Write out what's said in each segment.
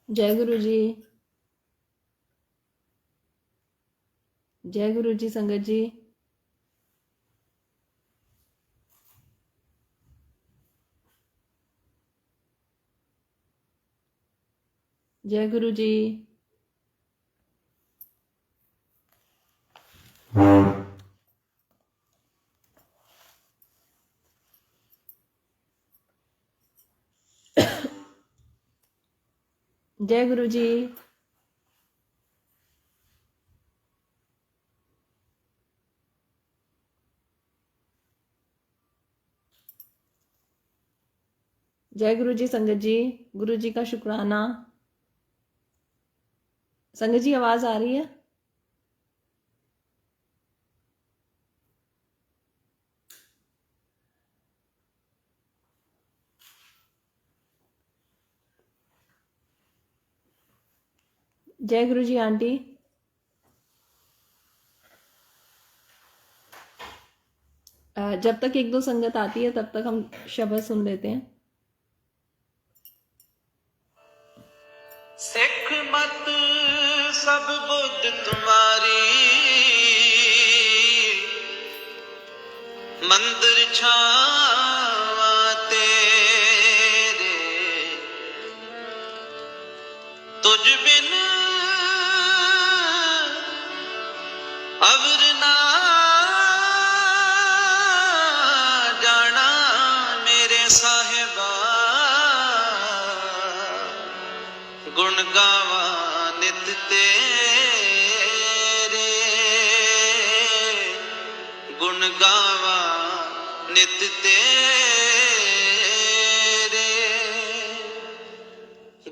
जय गुरु जी। जय गुरु जी संगत जी। जय गुरु जी। जय गुरु जी। जय गुरु जी संगत जी। गुरु जी का शुक्राना। संगत जी आवाज आ रही है? जय गुरु जी आंटी। जब तक एक दो संगत आती है तब तक हम शब्द सुन लेते हैं। सिख मत सब बुद्ध तुम्हारी, मंदिर छावा तेरे, तुझ बिन अवर ना जाना मेरे साहिबा, गुण गावा नित तेरे, गुण गावा नित तेरे,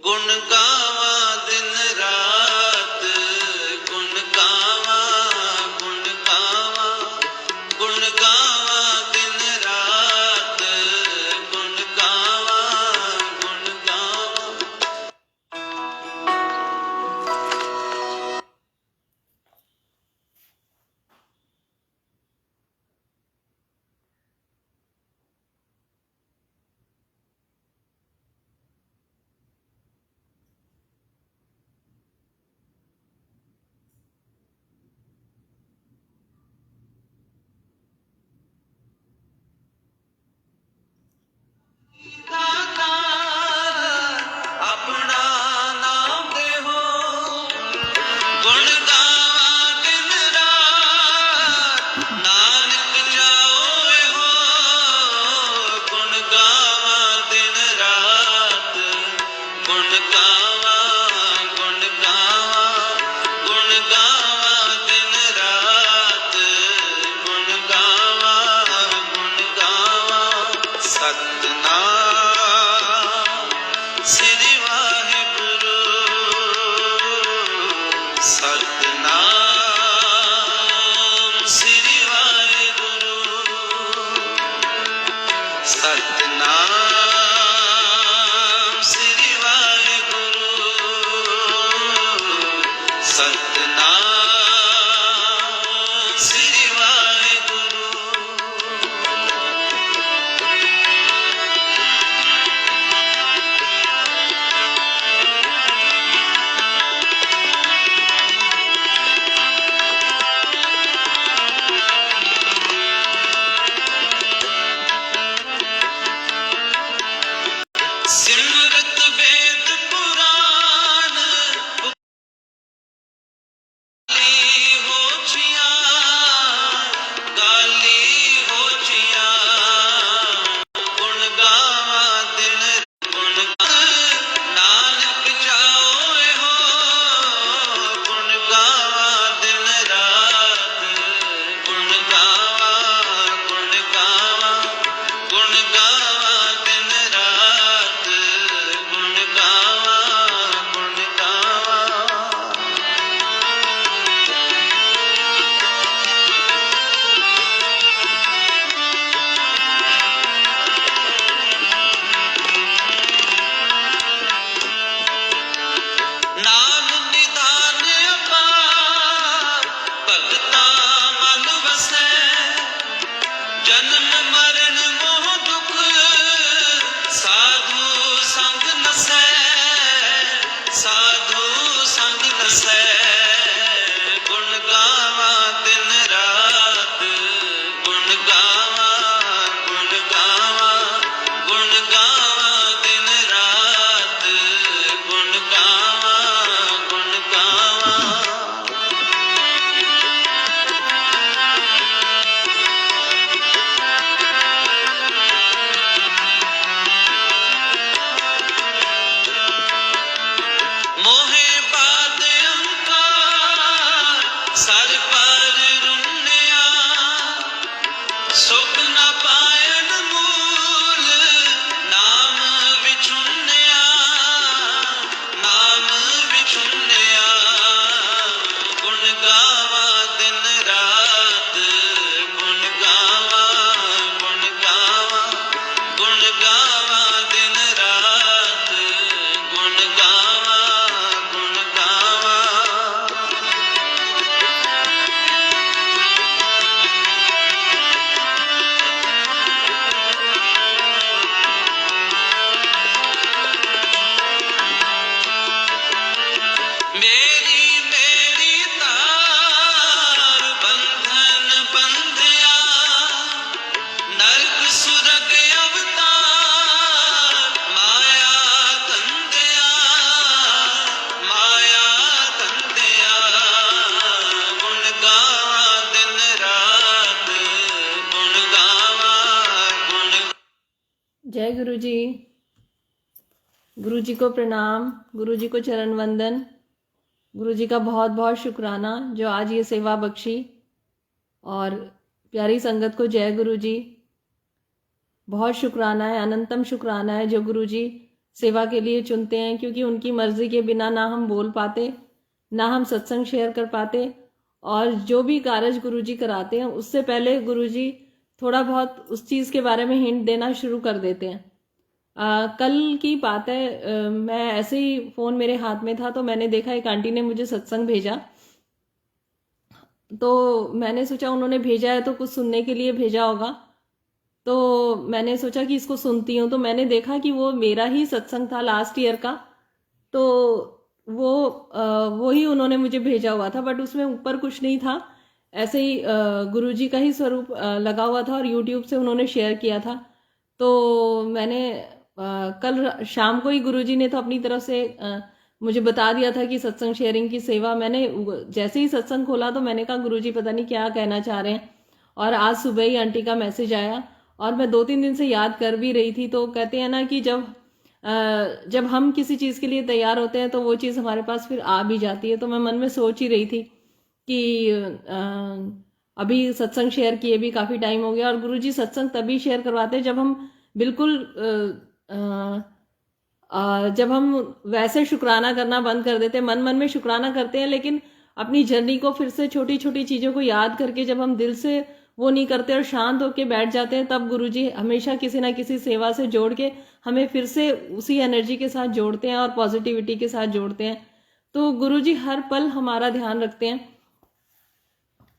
गुण गावा दिन रात, गुण गावा, गुण गावा, गुण गावा दिन रात, गुण गावा, गुण गावा। अपना नाम दे हो, गुण गावा दिन रात, नानक जाओ हो, गुण गावा दिन रात, गुण गावा, गुण गावा, गुण गावा दिन रात, गुण गावा, गुण गावा। सतनाम श्री वाहिगुरु, सतनाम श्री वाहिगुरु, सतनाम श्री वाहिगुरु, सतनाम श्री वाहिगुरु। जी को प्रणाम, गुरु जी को चरण वंदन। गुरु जी का बहुत बहुत शुक्राना जो आज ये सेवा बख्शी, और प्यारी संगत को जय गुरु जी। बहुत शुक्राना है, अनंतम शुक्राना है जो गुरु जी सेवा के लिए चुनते हैं, क्योंकि उनकी मर्जी के बिना ना हम बोल पाते, ना हम सत्संग शेयर कर पाते। और जो भी कार्य गुरु जी कराते हैं उससे पहले गुरु जी थोड़ा बहुत उस चीज़ के बारे में हिंट देना शुरू कर देते हैं। कल की बात है, मैं ऐसे ही फ़ोन मेरे हाथ में था तो मैंने देखा एक आंटी ने मुझे सत्संग भेजा, तो मैंने सोचा उन्होंने भेजा है तो कुछ सुनने के लिए भेजा होगा, तो मैंने सोचा कि इसको सुनती हूँ। तो मैंने देखा कि वो मेरा ही सत्संग था लास्ट ईयर का, तो वो ही उन्होंने मुझे भेजा हुआ था, बट उसमें ऊपर कुछ नहीं था, ऐसे ही गुरु जी का ही स्वरूप लगा हुआ था और यूट्यूब से उन्होंने शेयर किया था। तो मैंने कल शाम को ही गुरु जी ने तो अपनी तरफ से मुझे बता दिया था कि सत्संग शेयरिंग की सेवा। मैंने जैसे ही सत्संग खोला तो मैंने कहा गुरु जी पता नहीं क्या कहना चाह रहे हैं, और आज सुबह ही आंटी का मैसेज आया और मैं 2-3 दिन से याद कर भी रही थी। तो कहते हैं ना कि जब हम किसी चीज़ के लिए तैयार होते हैं तो वो चीज़ हमारे पास फिर आ भी जाती है। तो मैं मन में सोच ही रही थी कि अभी सत्संग शेयर किए भी काफ़ी टाइम हो गया, और गुरु जी सत्संग तभी शेयर करवाते हैं जब हम बिल्कुल जब हम वैसे शुक्राना करना बंद कर देते हैं। मन मन में शुक्राना करते हैं, लेकिन अपनी जर्नी को फिर से छोटी छोटी चीज़ों को याद करके जब हम दिल से वो नहीं करते और शांत होके बैठ जाते हैं, तब गुरुजी हमेशा किसी ना किसी सेवा से जोड़ के हमें फिर से उसी एनर्जी के साथ जोड़ते हैं और पॉजिटिविटी के साथ जोड़ते हैं। तो गुरुजी हर पल हमारा ध्यान रखते हैं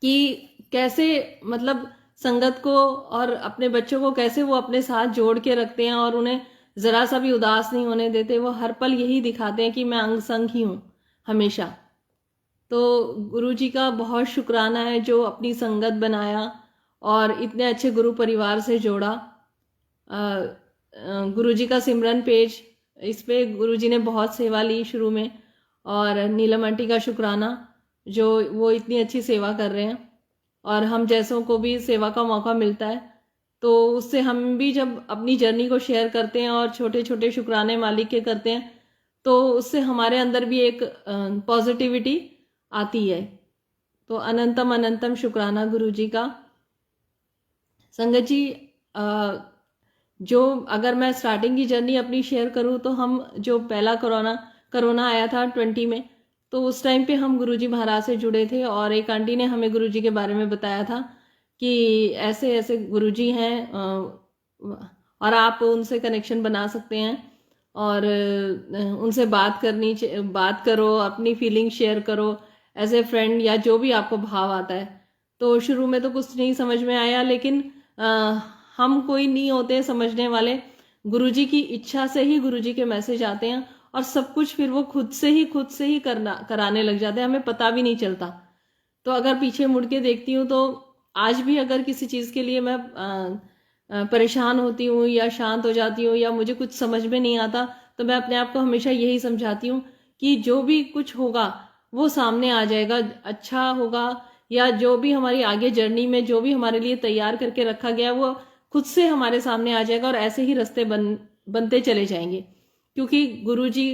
कि कैसे, मतलब संगत को और अपने बच्चों को कैसे वो अपने साथ जोड़ के रखते हैं और उन्हें ज़रा सा भी उदास नहीं होने देते। वो हर पल यही दिखाते हैं कि मैं अंग संग ही हूँ हमेशा। तो गुरुजी का बहुत शुक्राना है जो अपनी संगत बनाया और इतने अच्छे गुरु परिवार से जोड़ा। गुरुजी का सिमरन पेज, इस पे गुरुजी ने बहुत सेवा ली शुरू में, और नीलम आंटी का शुक्राना जो वो इतनी अच्छी सेवा कर रहे हैं, और हम जैसों को भी सेवा का मौका मिलता है तो उससे हम भी जब अपनी जर्नी को शेयर करते हैं और छोटे छोटे शुक्राने मालिक के करते हैं तो उससे हमारे अंदर भी एक पॉजिटिविटी आती है। तो अनंतम अनंतम शुक्राना गुरु जी का। संगत जी, जो अगर मैं स्टार्टिंग की जर्नी अपनी शेयर करूं तो हम जो पहला कोरोना आया था 20 में, तो उस टाइम पे हम गुरुजी महाराज से जुड़े थे और एक आंटी ने हमें गुरुजी के बारे में बताया था कि ऐसे ऐसे गुरुजी हैं और आप उनसे कनेक्शन बना सकते हैं और उनसे बात करो, अपनी फीलिंग शेयर करो एज ए फ्रेंड या जो भी आपको भाव आता है। तो शुरू में तो कुछ नहीं समझ में आया, लेकिन हम कोई नहीं होते समझने वाले, गुरुजी की इच्छा से ही गुरुजी के मैसेज आते हैं और सब कुछ फिर वो खुद से ही कराने लग जाते हैं, हमें पता भी नहीं चलता। तो अगर पीछे मुड़ के देखती हूँ तो आज भी अगर किसी चीज़ के लिए मैं परेशान होती हूँ या शांत हो जाती हूँ या मुझे कुछ समझ में नहीं आता, तो मैं अपने आप को हमेशा यही समझाती हूँ कि जो भी कुछ होगा वो सामने आ जाएगा, अच्छा होगा, या जो भी हमारी आगे जर्नी में जो भी हमारे लिए तैयार करके रखा गया वो खुद से हमारे सामने आ जाएगा और ऐसे ही रास्ते बनते चले जाएंगे। क्योंकि गुरुजी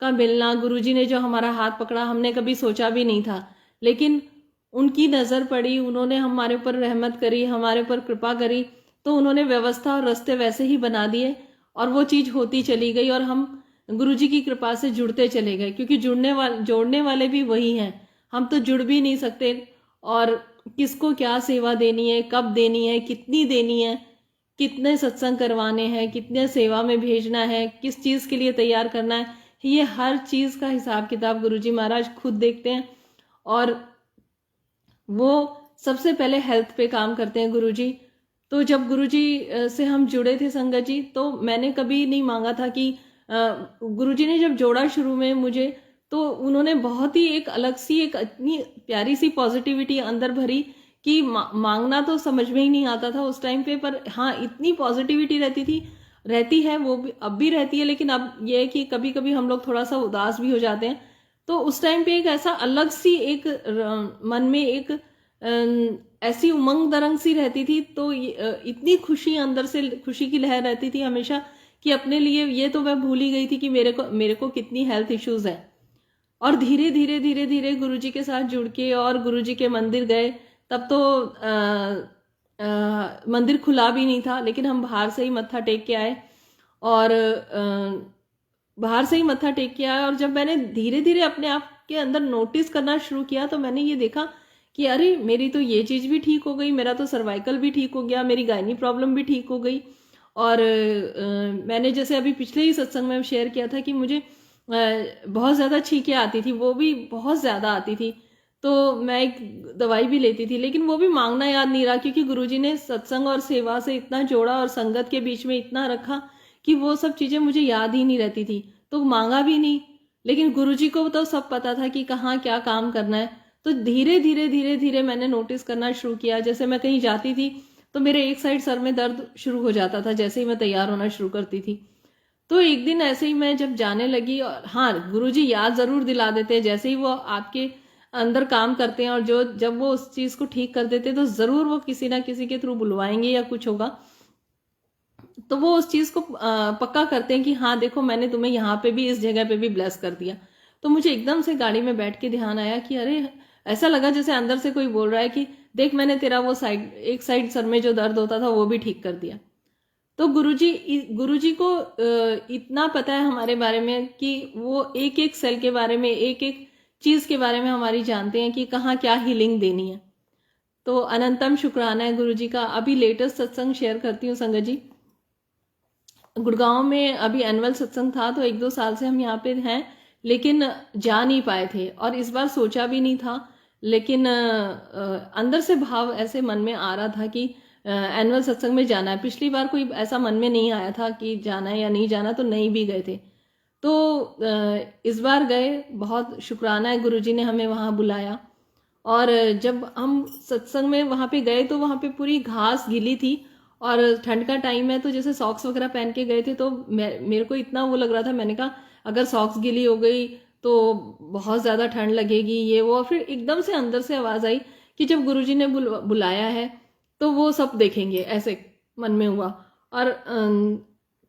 का मिलना, गुरुजी ने जो हमारा हाथ पकड़ा, हमने कभी सोचा भी नहीं था, लेकिन उनकी नज़र पड़ी, उन्होंने हमारे ऊपर रहमत करी, हमारे ऊपर कृपा करी, तो उन्होंने व्यवस्था और रास्ते वैसे ही बना दिए और वो चीज़ होती चली गई और हम गुरुजी की कृपा से जुड़ते चले गए। क्योंकि जोड़ने वाले भी वही हैं, हम तो जुड़ भी नहीं सकते। और किसको क्या सेवा देनी है, कब देनी है, कितनी देनी है, कितने सत्संग करवाने हैं, कितने सेवा में भेजना है, किस चीज़ के लिए तैयार करना है, ये हर चीज़ का हिसाब किताब गुरुजी महाराज खुद देखते हैं। और वो सबसे पहले हेल्थ पे काम करते हैं गुरुजी। तो जब गुरुजी से हम जुड़े थे संगत जी, तो मैंने कभी नहीं मांगा था कि गुरुजी ने जब जोड़ा शुरू में मुझे, तो उन्होंने बहुत ही एक अलग सी, एक इतनी प्यारी सी पॉजिटिविटी अंदर भरी कि मांगना तो समझ में ही नहीं आता था उस टाइम पे, पर हाँ इतनी पॉजिटिविटी रहती है, वो भी अब भी रहती है। लेकिन अब ये है कि कभी कभी हम लोग थोड़ा सा उदास भी हो जाते हैं, तो उस टाइम पे एक ऐसा अलग सी एक मन में एक ऐसी उमंग दरंग सी रहती थी। तो इतनी खुशी अंदर से, खुशी की लहर रहती थी हमेशा कि अपने लिए ये तो मैं भूल ही गई थी कि मेरे को कितनी हेल्थ इश्यूज है। और धीरे धीरे धीरे धीरे गुरुजी के साथ जुड़ के और गुरुजी के मंदिर गए। तब तो मंदिर खुला भी नहीं था, लेकिन हम बाहर से ही मत्था टेक के आए। और बाहर से ही मत्था टेक के आया। और जब मैंने धीरे धीरे अपने आप के अंदर नोटिस करना शुरू किया तो मैंने ये देखा कि अरे मेरी तो ये चीज़ भी ठीक हो गई, मेरा तो सर्वाइकल भी ठीक हो गया, मेरी गायनी प्रॉब्लम भी ठीक हो गई। और मैंने जैसे अभी पिछले ही सत्संग में शेयर किया था कि मुझे बहुत ज़्यादा छींकें आती थी, वो भी बहुत ज़्यादा आती थी। तो मैं एक दवाई भी लेती थी, लेकिन वो भी मांगना याद नहीं रहा, क्योंकि गुरुजी ने सत्संग और सेवा से इतना जोड़ा और संगत के बीच में इतना रखा कि वो सब चीज़ें मुझे याद ही नहीं रहती थी, तो मांगा भी नहीं। लेकिन गुरुजी को तो सब पता था कि कहाँ क्या काम करना है। तो धीरे धीरे धीरे धीरे मैंने नोटिस करना शुरू किया। जैसे मैं कहीं जाती थी तो मेरे एक साइड सर में दर्द शुरू हो जाता था जैसे ही मैं तैयार होना शुरू करती थी। तो एक दिन ऐसे ही मैं जब जाने लगी, और हाँ, गुरुजी याद जरूर दिला देते हैं, जैसे ही वो आपके अंदर काम करते हैं और जब वो उस चीज को ठीक कर देते हैं तो जरूर वो किसी ना किसी के थ्रू बुलवाएंगे या कुछ होगा, तो वो उस चीज को पक्का करते हैं कि हाँ देखो मैंने तुम्हें यहाँ पे भी, इस जगह पे भी ब्लेस कर दिया। तो मुझे एकदम से गाड़ी में बैठ के ध्यान आया कि अरे, ऐसा लगा जैसे अंदर से कोई बोल रहा है कि देख मैंने तेरा वो एक साइड सर में जो दर्द होता था वो भी ठीक कर दिया। तो गुरुजी को इतना पता है हमारे बारे में कि वो एक एक सेल के बारे में, एक एक चीज के बारे में हमारी जानते हैं कि कहाँ क्या हीलिंग देनी है। तो अनंतम शुक्राना है गुरुजी का। अभी लेटेस्ट सत्संग शेयर करती हूँ संगत जी। गुड़गांव में अभी एनुअल सत्संग था, तो 1-2 साल से हम यहाँ पे हैं, लेकिन जा नहीं पाए थे और इस बार सोचा भी नहीं था। लेकिन अंदर से भाव ऐसे मन में आ रहा था कि एनुअल सत्संग में जाना है। पिछली बार कोई ऐसा मन में नहीं आया था कि जाना है या नहीं जाना, तो नहीं भी गए थे। तो इस बार गए, बहुत शुक्राना है गुरुजी ने हमें वहाँ बुलाया। और जब हम सत्संग में वहाँ पे गए तो वहाँ पे पूरी घास गीली थी और ठंड का टाइम है, तो जैसे सॉक्स वगैरह पहन के गए थे तो मेरे को इतना वो लग रहा था, मैंने कहा अगर सॉक्स गीली हो गई तो बहुत ज़्यादा ठंड लगेगी ये वो। फिर एकदम से अंदर से आवाज़ आई कि जब गुरुजी ने बुलाया है तो वो सब देखेंगे, ऐसे मन में हुआ। और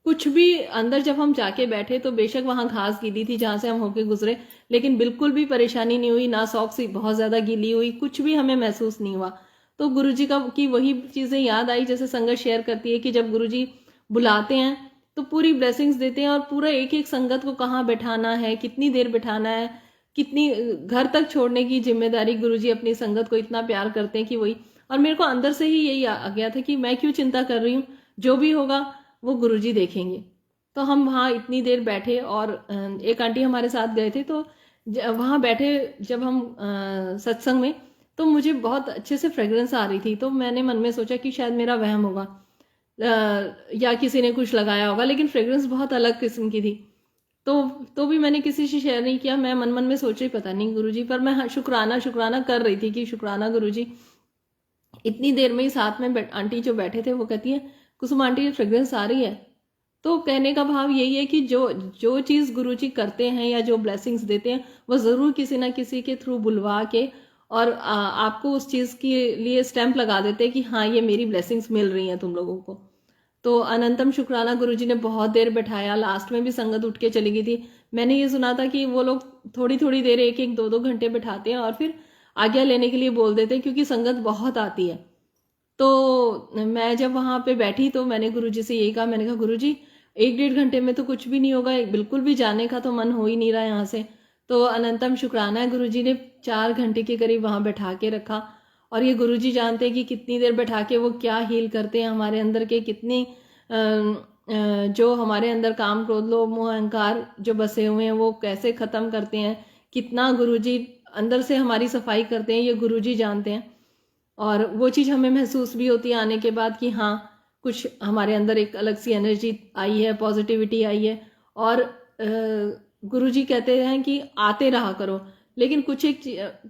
कुछ भी अंदर जब हम जाके बैठे तो बेशक वहाँ घास गीली थी जहाँ से हम होके गुजरे, लेकिन बिल्कुल भी परेशानी नहीं हुई, ना सॉक्स बहुत ज़्यादा गीली हुई, कुछ भी हमें महसूस नहीं हुआ। तो गुरुजी की वही चीज़ें याद आई जैसे संगत शेयर करती है कि जब गुरुजी बुलाते हैं तो पूरी ब्लेसिंग्स देते हैं और पूरा एक एक संगत को कहाँ बैठाना है, कितनी देर बैठाना है, कितनी घर तक छोड़ने की जिम्मेदारी गुरुजी अपनी संगत को इतना प्यार करते हैं कि वही। और मेरे को अंदर से ही यही आ गया था कि मैं क्यों चिंता कर रही हूँ, जो भी होगा वो गुरुजी देखेंगे। तो हम वहाँ इतनी देर बैठे और एक आंटी हमारे साथ गए थे, तो वहाँ बैठे जब हम सत्संग में, तो मुझे बहुत अच्छे से फ्रेग्रेंस आ रही थी। तो मैंने मन में सोचा कि शायद मेरा वहम होगा या किसी ने कुछ लगाया होगा, लेकिन फ्रेग्रेंस बहुत अलग किस्म की थी। तो भी मैंने किसी से शेयर नहीं किया। मैं मन मन में सोच रही पता नहीं गुरुजी, पर मैं शुक्राना कर रही थी कि शुक्राना गुरुजी। इतनी देर में ही साथ में आंटी जो बैठे थे वो कहती है कुसुम आंटी फ्रेग्रेंस आ रही है। तो कहने का भाव यही है कि जो चीज़ गुरुजी करते हैं या जो ब्लेसिंग्स देते हैं वो ज़रूर किसी ना किसी के थ्रू बुलवा के और आपको उस चीज़ के लिए स्टैंप लगा देते हैं कि हाँ ये मेरी ब्लेसिंग्स मिल रही हैं तुम लोगों को। तो अनंतम शुक्राना गुरुजी ने बहुत देर बैठाया। लास्ट में भी संगत उठ के चली गई थी। मैंने ये सुना था कि वो लोग थोड़ी थोड़ी देर 1-1, 2-2 घंटे बैठाते हैं और फिर आज्ञा लेने के लिए बोल देते हैं, क्योंकि संगत बहुत आती है। तो मैं जब वहाँ पे बैठी तो मैंने गुरुजी से यही कहा, मैंने कहा गुरुजी 1-1.5 घंटे में तो कुछ भी नहीं होगा, बिल्कुल भी जाने का तो मन हो ही नहीं रहा यहाँ से। तो अनंतम शुक्राना है गुरुजी ने 4 घंटे के करीब वहाँ बैठा के रखा। और ये गुरुजी जानते हैं कि कितनी देर बैठा के वो क्या हील करते हैं हमारे अंदर के, कितनी जो हमारे अंदर काम क्रोध लोभ मोह अहंकार जो बसे हुए हैं वो कैसे ख़त्म करते हैं, कितना गुरुजी अंदर से हमारी सफाई करते हैं, ये गुरुजी जानते हैं। और वो चीज़ हमें महसूस भी होती है आने के बाद कि हाँ कुछ हमारे अंदर एक अलग सी एनर्जी आई है, पॉजिटिविटी आई है। और गुरुजी कहते हैं कि आते रहा करो, लेकिन कुछ एक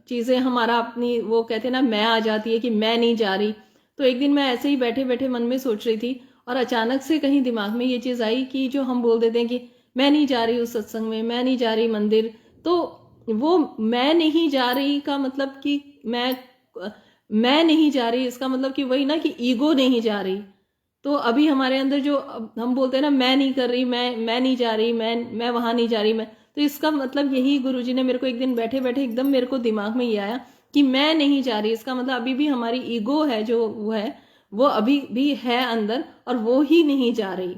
चीज़ें हमारा अपनी वो कहते हैं ना, मैं आ जाती है कि मैं नहीं जा रही। तो एक दिन मैं ऐसे ही बैठे बैठे मन में सोच रही थी और अचानक से कहीं दिमाग में ये चीज़ आई कि जो हम बोल देते हैं कि मैं नहीं जा रही उस सत्संग में, मैं नहीं जा रही मंदिर, तो वो मैं नहीं जा रही का मतलब कि मैं नहीं जा रही, इसका मतलब कि वही ना कि ईगो नहीं जा रही, तो अभी हमारे अंदर जो हम बोलते हैं ना, मैं नहीं कर रही, मैं नहीं जा रही, मैं वहां नहीं जा रही, मैं, तो इसका मतलब यही गुरुजी ने मेरे को एक दिन बैठे बैठे एकदम मेरे को दिमाग में ये आया कि मैं नहीं जा रही, इसका मतलब अभी भी हमारी ईगो है जो वो है, वो अभी भी है अंदर और वो ही नहीं जा रही।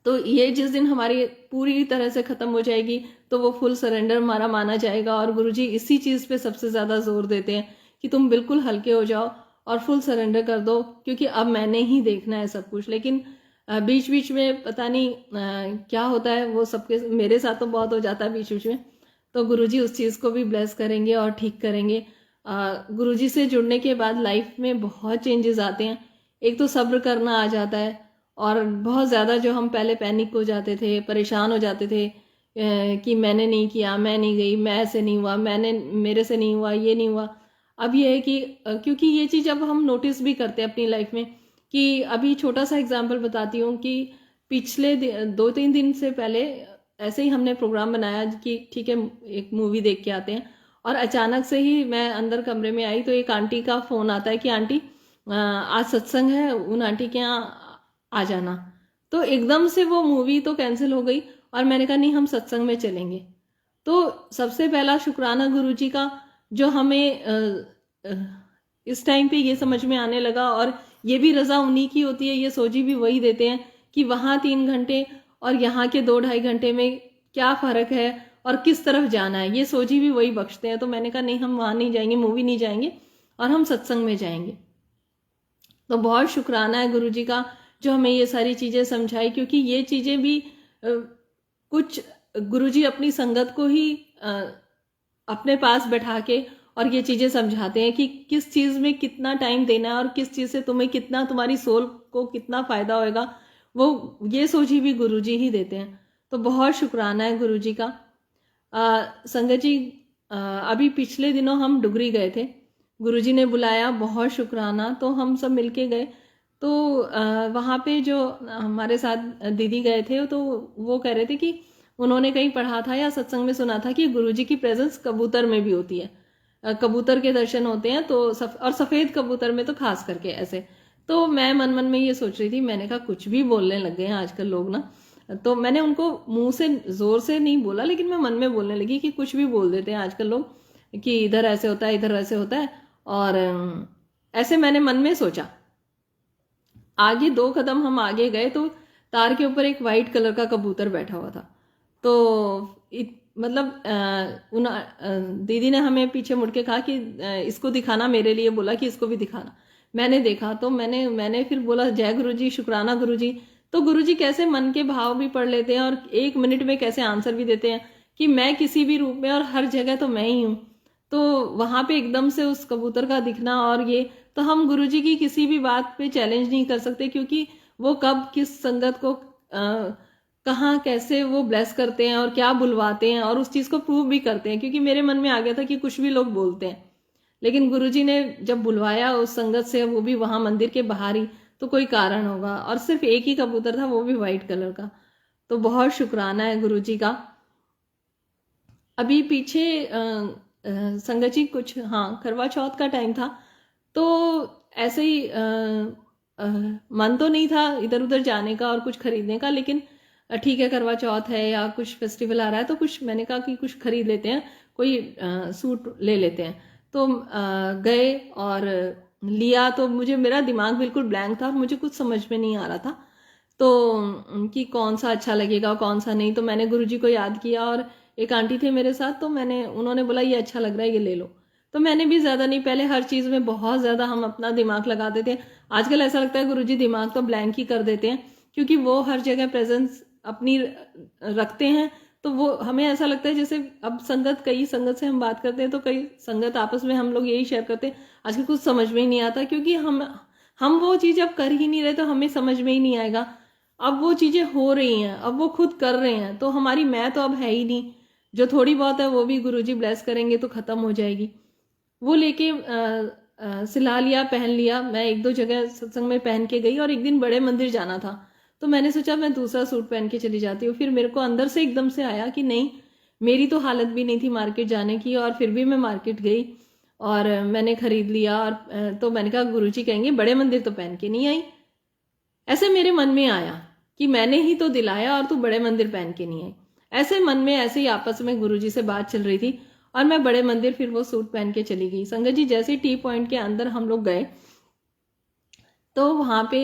तो ये जिस दिन हमारी पूरी तरह से खत्म हो जाएगी तो वो फुल सरेंडर हमारा माना जाएगा। और गुरुजी इसी चीज पे सबसे ज्यादा जोर देते हैं कि तुम बिल्कुल हल्के हो जाओ और फुल सरेंडर कर दो, क्योंकि अब मैंने ही देखना है सब कुछ। लेकिन बीच बीच में पता नहीं क्या होता है, वो सबके, मेरे साथ तो बहुत हो जाता है बीच बीच में। तो गुरुजी उस चीज को भी ब्लेस करेंगे और ठीक करेंगे। गुरुजी से जुड़ने के बाद लाइफ में बहुत चेंजेस आते हैं। एक तो सब्र करना आ जाता है, और बहुत ज़्यादा जो हम पहले पैनिक हो जाते थे, परेशान हो जाते थे कि मैंने नहीं किया, मैं नहीं गई, मैं से नहीं हुआ, मैंने, मेरे से नहीं हुआ, ये नहीं हुआ। अब ये है कि क्योंकि ये चीज़ अब हम नोटिस भी करते हैं अपनी लाइफ में, कि अभी छोटा सा एग्जांपल बताती हूँ कि पिछले 2-3 दिन से पहले ऐसे ही हमने प्रोग्राम बनाया कि ठीक है एक मूवी देख के आते हैं, और अचानक से ही मैं अंदर कमरे में आई तो एक आंटी का फ़ोन आता है कि आंटी आज सत्संग है, उन आंटी के यहाँ आ जाना। तो एकदम से वो मूवी तो कैंसिल हो गई और मैंने कहा नहीं, हम सत्संग में चलेंगे। तो सबसे पहला शुक्राना गुरुजी का, जो हमें इस टाइम पे ये समझ में आने लगा, और ये भी रजा उन्हीं की होती है, ये सोजी भी वही देते हैं कि वहाँ 3 घंटे और यहाँ के 2-2.5 घंटे में क्या फ़र्क है और किस तरफ जाना है, ये सोजी भी वही बख्शते हैं। तो मैंने कहा नहीं, हम वहाँ नहीं जाएंगे, मूवी नहीं जाएंगे, और हम सत्संग में जाएंगे। तो बहुत शुक्राना है गुरुजी का जो हमें ये सारी चीज़ें समझाई, क्योंकि ये चीज़ें भी कुछ गुरुजी अपनी संगत को ही अपने पास बैठा के और ये चीज़ें समझाते हैं कि किस चीज़ में कितना टाइम देना है और किस चीज़ से तुम्हें कितना, तुम्हारी सोल को कितना फ़ायदा होएगा, वो ये सोची भी गुरुजी ही देते हैं। तो बहुत शुक्राना है गुरुजी का। संगत जी, अभी पिछले दिनों हम डुगरी गए थे, गुरुजी ने बुलाया, बहुत शुक्राना। तो हम सब मिलके गए। तो वहाँ पे जो हमारे साथ दीदी गए थे तो वो कह रहे थे कि उन्होंने कहीं पढ़ा था या सत्संग में सुना था कि गुरुजी की प्रेजेंस कबूतर में भी होती है, कबूतर के दर्शन होते हैं। तो और सफ़ेद कबूतर में तो खास करके ऐसे। तो मैं मन मन में ये सोच रही थी, मैंने कहा कुछ भी बोलने लग गए हैं आजकल लोग ना। तो मैंने उनको मुंह से जोर से नहीं बोला, लेकिन मैं मन में बोलने लगी कि कुछ भी बोल देते हैं आजकल लोग, कि इधर ऐसे होता है, इधर ऐसे होता है। और ऐसे मैंने मन में सोचा। आगे 2 कदम हम आगे गए तो तार के ऊपर एक वाइट कलर का कबूतर बैठा हुआ था। तो मतलब दीदी ने हमें पीछे मुड़ के कहा कि इसको दिखाना, मेरे लिए बोला कि इसको भी दिखाना। मैंने देखा तो मैंने फिर बोला जय गुरुजी, शुक्राना गुरुजी। तो गुरुजी कैसे मन के भाव भी पढ़ लेते हैं और 1 मिनट में कैसे आंसर भी देते हैं कि मैं किसी भी रूप में और हर जगह तो मैं ही हूँ। तो वहां पे एकदम से उस कबूतर का दिखना, और ये तो हम गुरुजी की किसी भी बात पे चैलेंज नहीं कर सकते, क्योंकि वो कब किस संगत को कहाँ कैसे वो ब्लेस करते हैं और क्या बुलवाते हैं, और उस चीज को प्रूव भी करते हैं। क्योंकि मेरे मन में आ गया था कि कुछ भी लोग बोलते हैं, लेकिन गुरुजी ने जब बुलवाया उस संगत से, वो भी वहां मंदिर के बाहर ही, तो कोई कारण होगा। और सिर्फ एक ही कबूतर था, वो भी व्हाइट कलर का। तो बहुत शुक्राना है गुरुजी का। अभी पीछे संगत जी कुछ, हाँ, करवा चौथ का टाइम था, तो ऐसे ही मन तो नहीं था इधर उधर जाने का और कुछ खरीदने का, लेकिन ठीक है करवा चौथ है या कुछ फेस्टिवल आ रहा है तो कुछ, मैंने कहा कि कुछ खरीद लेते हैं, कोई सूट ले लेते हैं। तो गए और लिया। तो मुझे, मेरा दिमाग बिल्कुल ब्लैंक था, मुझे कुछ समझ में नहीं आ रहा था तो कि कौन सा अच्छा लगेगा कौन सा नहीं। तो मैंने गुरुजी को याद किया, और एक आंटी थे मेरे साथ, तो उन्होंने बोला ये अच्छा लग रहा है, ये ले लो। तो मैंने भी ज़्यादा नहीं, पहले हर चीज़ में बहुत ज़्यादा हम अपना दिमाग लगाते थे। आजकल ऐसा लगता है गुरुजी दिमाग तो ब्लैंक ही कर देते हैं, क्योंकि वो हर जगह प्रेजेंस अपनी रखते हैं। तो वो हमें ऐसा लगता है जैसे, अब कई संगत से हम बात करते हैं तो कई संगत आपस में हम लोग यही शेयर करते हैं, आजकल कुछ समझ में ही नहीं आता, क्योंकि हम वो चीज़ अब कर ही नहीं रहे, तो हमें समझ में ही नहीं आएगा। अब वो चीज़ें हो रही हैं, अब वो खुद कर रहे हैं, तो हमारी मैं तो अब है ही नहीं। जो थोड़ी बहुत है वो भी गुरुजी ब्लेस करेंगे तो ख़त्म हो जाएगी। वो लेके सिला लिया, पहन लिया। मैं 1-2 जगह सत्संग में पहन के गई, और एक दिन बड़े मंदिर जाना था, तो मैंने सोचा मैं दूसरा सूट पहन के चली जाती हूँ। फिर मेरे को अंदर से एकदम से आया कि नहीं, मेरी तो हालत भी नहीं थी मार्केट जाने की, और फिर भी मैं मार्केट गई और मैंने खरीद लिया। और तो मैंने कहा गुरुजी कहेंगे बड़े मंदिर तो पहन के नहीं आई, ऐसे मेरे मन में आया कि मैंने ही तो दिलाया और तू बड़े मंदिर पहन के नहीं आई। ऐसे मन में ऐसे ही आपस में गुरुजी से बात चल रही थी और मैं बड़े मंदिर फिर वो सूट पहन के चली गई। संगत जी जैसे टी पॉइंट के अंदर हम लोग गए तो वहाँ पे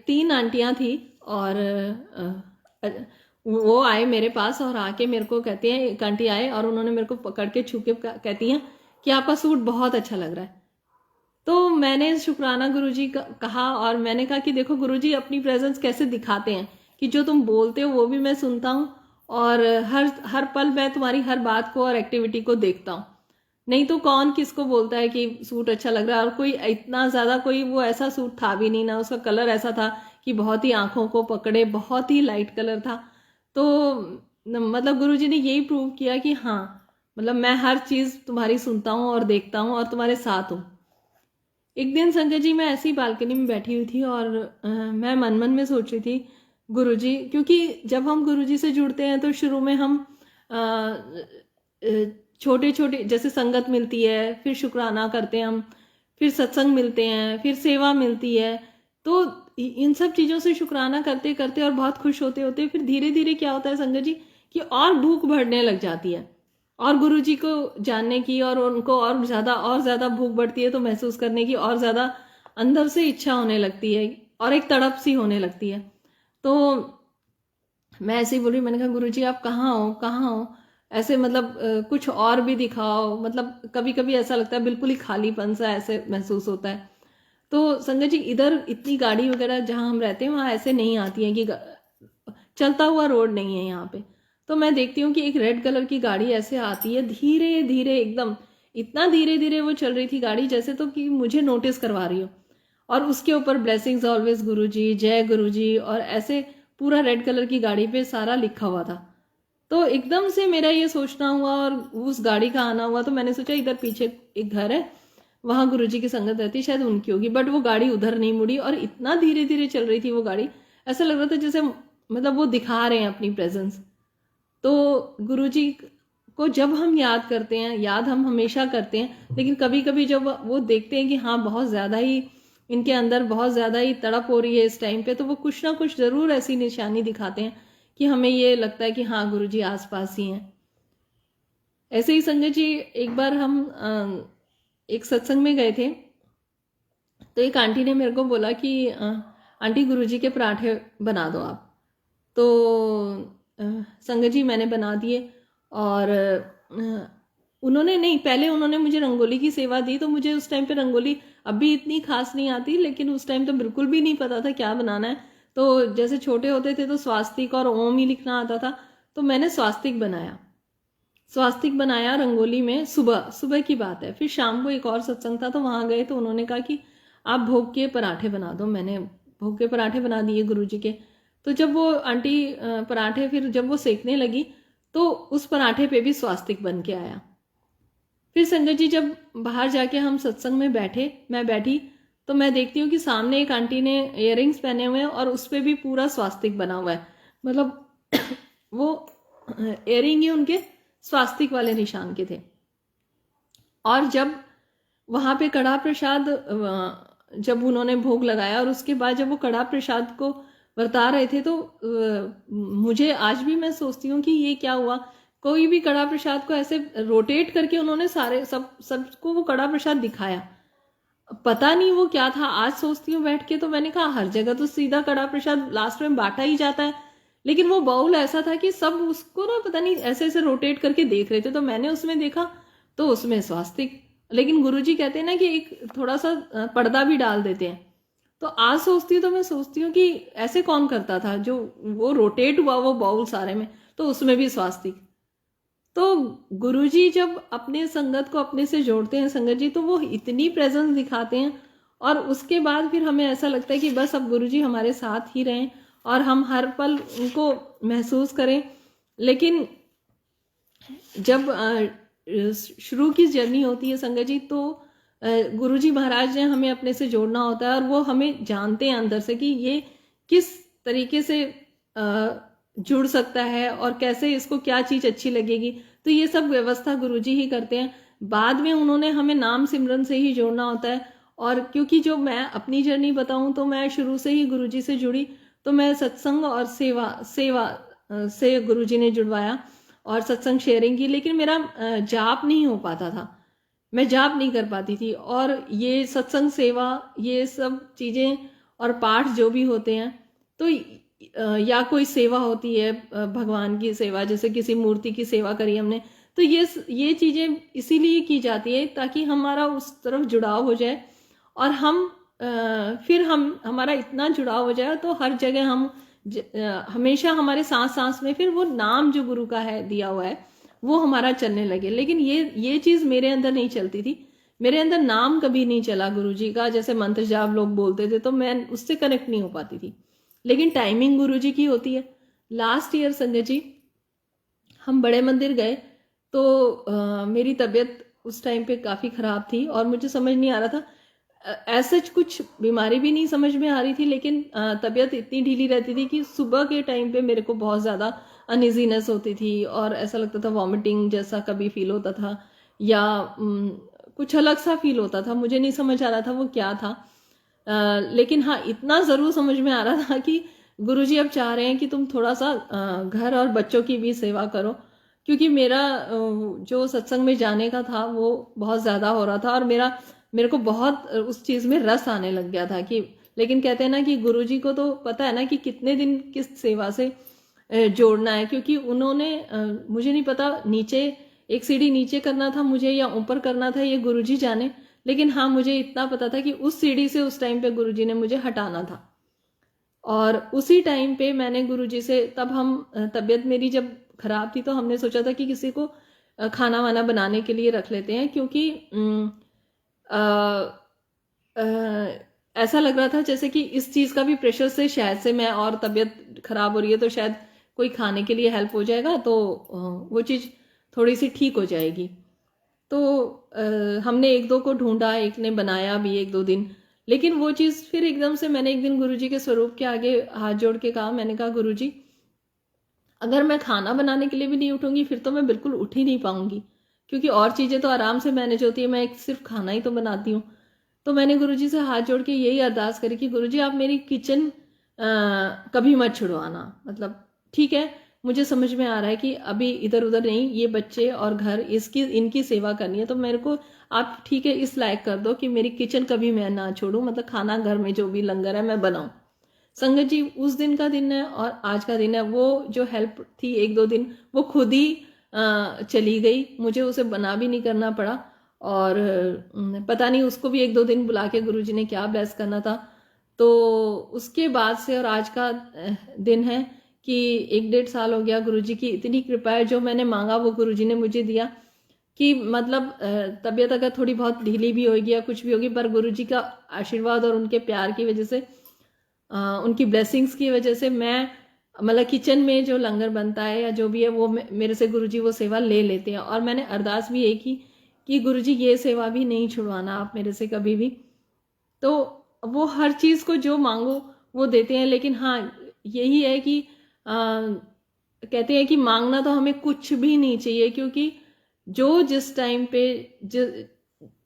3 आंटियां थी और वो आए मेरे पास और आके मेरे को कहती हैं, एक आंटी आए और उन्होंने मेरे को पकड़ के छू के कहती हैं कि आपका सूट बहुत अच्छा लग रहा है। तो मैंने शुक्राना गुरुजी का कहा और मैंने कहा कि देखो गुरुजी अपनी प्रेजेंस कैसे दिखाते हैं कि जो तुम बोलते हो वो भी मैं सुनता हूँ और हर पल मैं तुम्हारी हर बात को और एक्टिविटी को देखता हूँ। नहीं तो कौन किसको बोलता है कि सूट अच्छा लग रहा है, और कोई इतना ज्यादा कोई वो ऐसा सूट था भी नहीं ना, उसका कलर ऐसा था कि बहुत ही आंखों को पकड़े, बहुत ही लाइट कलर था। तो मतलब गुरुजी ने यही प्रूव किया कि हाँ मतलब मैं हर चीज तुम्हारी सुनता हूँ और देखता हूँ और तुम्हारे साथ हूँ। एक दिन संजय जी मैं ऐसी बालकनी में बैठी हुई थी और मैं मन मन में सोच रही थी गुरुजी, क्योंकि जब हम गुरुजी से जुड़ते हैं तो शुरू में हम छोटे छोटे जैसे संगत मिलती है, फिर शुक्राना करते हैं हम, फिर सत्संग मिलते हैं, फिर सेवा मिलती है। तो इन सब चीज़ों से शुक्राना करते करते और बहुत खुश होते होते फिर धीरे धीरे क्या होता है संगत जी कि और भूख बढ़ने लग जाती है और गुरुजी को जानने की, और उनको और ज़्यादा भूख बढ़ती है तो महसूस करने की और ज़्यादा अंदर से इच्छा होने लगती है और एक तड़प सी होने लगती है। तो मैं ऐसे ही बोल रही, मैंने कहा गुरुजी आप कहाँ हो, कहाँ हो, ऐसे मतलब कुछ और भी दिखाओ। मतलब कभी कभी ऐसा लगता है बिल्कुल ही खालीपन सा ऐसे महसूस होता है। तो संगत जी इधर इतनी गाड़ी वगैरह जहाँ हम रहते हैं वहाँ ऐसे नहीं आती है कि चलता हुआ रोड नहीं है यहाँ पे। तो मैं देखती हूँ कि एक रेड कलर की गाड़ी ऐसे आती है धीरे धीरे, एकदम इतना धीरे धीरे वो चल रही थी गाड़ी जैसे तो कि मुझे नोटिस करवा रही हो, और उसके ऊपर ब्लेसिंग्स ऑलवेज गुरुजी, जय गुरुजी, और ऐसे पूरा रेड कलर की गाड़ी पे सारा लिखा हुआ था। तो एकदम से मेरा ये सोचना हुआ और उस गाड़ी का आना हुआ, तो मैंने सोचा इधर पीछे एक घर है वहां गुरुजी की संगत रहती, शायद उनकी होगी। बट वो गाड़ी उधर नहीं मुड़ी और इतना धीरे धीरे चल रही थी वो गाड़ी, ऐसा लग रहा था जैसे मतलब वो दिखा रहे हैं अपनी प्रेजेंस। तो गुरुजी को जब हम याद करते हैं, याद हम हमेशा करते हैं, लेकिन कभी कभी जब वो देखते हैं कि हाँ बहुत ज्यादा ही इनके अंदर बहुत ज्यादा ही तड़प हो रही है इस टाइम पे, तो वो कुछ ना कुछ जरूर ऐसी निशानी दिखाते हैं कि हमें ये लगता है कि हाँ गुरुजी आसपास ही हैं। ऐसे ही संजय जी एक बार हम एक सत्संग में गए थे तो एक आंटी ने मेरे को बोला कि आंटी गुरुजी के पराठे बना दो आप। तो संगत जी मैंने बना दिए और उन्होंने नहीं, पहले उन्होंने मुझे रंगोली की सेवा दी। तो मुझे उस टाइम पे रंगोली अभी इतनी खास नहीं आती, लेकिन उस टाइम तो बिल्कुल भी नहीं पता था क्या बनाना है। तो जैसे छोटे होते थे तो स्वास्तिक और ओम ही लिखना आता था, तो मैंने स्वास्तिक बनाया रंगोली में। सुबह की बात है। फिर शाम को एक और सत्संग था तो वहां गए तो उन्होंने कहा कि आप भोग के पराठे बना दो। मैंने भोग के पराठे बना दिए गुरुजी के। तो जब वो आंटी पराठे फिर जब वो सेकने लगी तो उस पराठे पे भी स्वास्तिक बन के आया। फिर संगत जी जब बाहर जाके हम सत्संग में मैं बैठी तो मैं देखती हूँ कि सामने एक आंटी ने इयररिंग्स पहने हुए हैं और उस पर भी पूरा स्वास्तिक बना हुआ है। मतलब वो इयररिंग ही उनके स्वास्तिक वाले निशान के थे। और जब वहां पे कड़ा प्रसाद जब उन्होंने भोग लगाया और उसके बाद जब वो कड़ा प्रसाद को बरता रहे थे तो मुझे आज भी मैं सोचती हूँ कि ये क्या हुआ। कोई भी कड़ा प्रसाद को ऐसे रोटेट करके उन्होंने सारे सबको वो कड़ा प्रसाद दिखाया। पता नहीं वो क्या था। आज सोचती हूँ बैठ के तो मैंने कहा हर जगह तो सीधा कड़ा प्रसाद लास्ट में बांटा ही जाता है, लेकिन वो बाउल ऐसा था कि सब उसको ना पता नहीं ऐसे ऐसे रोटेट करके देख रहे थे। तो मैंने उसमें देखा तो उसमें स्वास्तिक, लेकिन गुरुजी कहते हैं ना कि एक थोड़ा सा पर्दा भी डाल देते हैं। तो आज सोचती हूँ तो मैं सोचती हूँ कि ऐसे कौन करता था जो वो रोटेट हुआ वो बाउल सारे में, तो उसमें भी स्वास्तिक। तो गुरुजी जब अपने संगत को अपने से जोड़ते हैं संगत जी, तो वो इतनी प्रेजेंस दिखाते हैं और उसके बाद फिर हमें ऐसा लगता है कि बस अब गुरुजी हमारे साथ ही रहें और हम हर पल उनको महसूस करें। लेकिन जब शुरू की जर्नी होती है संगत जी तो गुरुजी महाराज ने हमें अपने से जोड़ना होता है और वो हमें जानते हैं अंदर से कि ये किस तरीके से जुड़ सकता है और कैसे इसको क्या चीज अच्छी लगेगी। तो ये सब व्यवस्था गुरुजी ही करते हैं। बाद में उन्होंने हमें नाम सिमरन से ही जोड़ना होता है और क्योंकि जो मैं अपनी जर्नी बताऊं तो मैं शुरू से ही गुरुजी से जुड़ी, तो मैं सत्संग और सेवा सेवा से गुरुजी ने जुड़वाया और सत्संग शेयरिंग की, लेकिन मेरा जाप नहीं हो पाता था, मैं जाप नहीं कर पाती थी। और ये सत्संग सेवा ये सब चीज़ें और पाठ जो भी होते हैं, तो या कोई सेवा होती है भगवान की सेवा, जैसे किसी मूर्ति की सेवा करी हमने, तो ये चीज़ें इसीलिए की जाती है ताकि हमारा उस तरफ जुड़ाव हो जाए और फिर हमारा इतना जुड़ाव हो जाए तो हर जगह हमेशा हमारे सांस सांस में फिर वो नाम जो गुरु का है दिया हुआ है वो हमारा चलने लगे। लेकिन ये चीज़ मेरे अंदर नहीं चलती थी, मेरे अंदर नाम कभी नहीं चला गुरुजी का, जैसे मंत्र जाप लोग बोलते थे तो मैं उससे कनेक्ट नहीं हो पाती थी। लेकिन टाइमिंग गुरुजी की होती है। लास्ट ईयर संजय जी हम बड़े मंदिर गए तो मेरी तबीयत उस टाइम पे काफ़ी ख़राब थी और मुझे समझ नहीं आ रहा था, ऐसा कुछ बीमारी भी नहीं समझ में आ रही थी, लेकिन तबीयत इतनी ढीली रहती थी कि सुबह के टाइम पे मेरे को बहुत ज़्यादा अनइजीनेस होती थी और ऐसा लगता था वॉमिटिंग जैसा कभी फील होता था या कुछ अलग सा फील होता था, मुझे नहीं समझ आ रहा था वो क्या था। लेकिन हाँ इतना ज़रूर समझ में आ रहा था कि गुरुजी अब चाह रहे हैं कि तुम थोड़ा सा घर और बच्चों की भी सेवा करो, क्योंकि मेरा जो सत्संग में जाने का था वो बहुत ज़्यादा हो रहा था और मेरे को बहुत उस चीज़ में रस आने लग गया था कि, लेकिन कहते हैं ना कि गुरुजी को तो पता है ना कि कितने दिन किस सेवा से जोड़ना है, क्योंकि उन्होंने मुझे नहीं पता नीचे एक सीढ़ी नीचे करना था मुझे या ऊपर करना था, ये गुरुजी जाने, लेकिन हाँ मुझे इतना पता था कि उस सीढ़ी से उस टाइम पे गुरुजी ने मुझे हटाना था। और उसी टाइम पे मैंने गुरुजी से, तब तबीयत मेरी जब खराब थी तो हमने सोचा था कि किसी को खाना वाना बनाने के लिए रख लेते हैं, क्योंकि ऐसा लग रहा था जैसे कि इस चीज़ का भी प्रेशर से शायद से मैं, और तबीयत खराब हो रही है तो शायद कोई खाने के लिए हेल्प हो जाएगा तो वो चीज़ थोड़ी सी ठीक हो जाएगी। तो हमने एक दो को ढूंढा, एक ने बनाया भी एक दो दिन, लेकिन वो चीज़ फिर एकदम से मैंने एक दिन गुरुजी के स्वरूप के आगे हाथ जोड़ के कहा, मैंने कहा गुरुजी अगर मैं खाना बनाने के लिए भी नहीं उठूंगी फिर तो मैं बिल्कुल उठ ही नहीं पाऊंगी, क्योंकि और चीज़ें तो आराम से मैनेज होती है, मैं एक सिर्फ खाना ही तो बनाती हूँ। तो मैंने गुरुजी से हाथ जोड़ के यही अरदास करी कि गुरुजी आप मेरी किचन कभी मत छुड़वाना, मतलब ठीक है मुझे समझ में आ रहा है कि अभी इधर उधर नहीं, ये बच्चे और घर इनकी सेवा करनी है, तो मेरे को आप ठीक है इस लायक कर दो कि मेरी किचन कभी मैं ना छोड़ूं, मतलब खाना घर में जो भी लंगर है मैं बनाऊं। संगत जी उस दिन का दिन है और आज का दिन है, वो जो हेल्प थी एक दो दिन वो खुद ही चली गई, मुझे उसे बना भी नहीं करना पड़ा। और पता नहीं उसको भी एक दो दिन बुला के गुरुजी ने क्या ब्लेस करना था। तो उसके बाद से और आज का दिन है कि 1-1.5 साल हो गया, गुरुजी की इतनी कृपा है, जो मैंने मांगा वो गुरुजी ने मुझे दिया। कि मतलब तबीयत अगर थोड़ी बहुत ढीली भी होगी या कुछ भी होगी, पर गुरुजी का आशीर्वाद और उनके प्यार की वजह से, उनकी ब्लेसिंग्स की वजह से मैं, मतलब किचन में जो लंगर बनता है या जो भी है वो मेरे से गुरुजी वो सेवा ले लेते हैं। और मैंने अरदास भी एक ही कि गुरुजी ये सेवा भी नहीं छुड़वाना आप मेरे से कभी भी। तो वो हर चीज़ को जो मांगो वो देते हैं, लेकिन हाँ यही है कि कहते हैं कि मांगना तो हमें कुछ भी नहीं चाहिए, क्योंकि जो जिस टाइम पे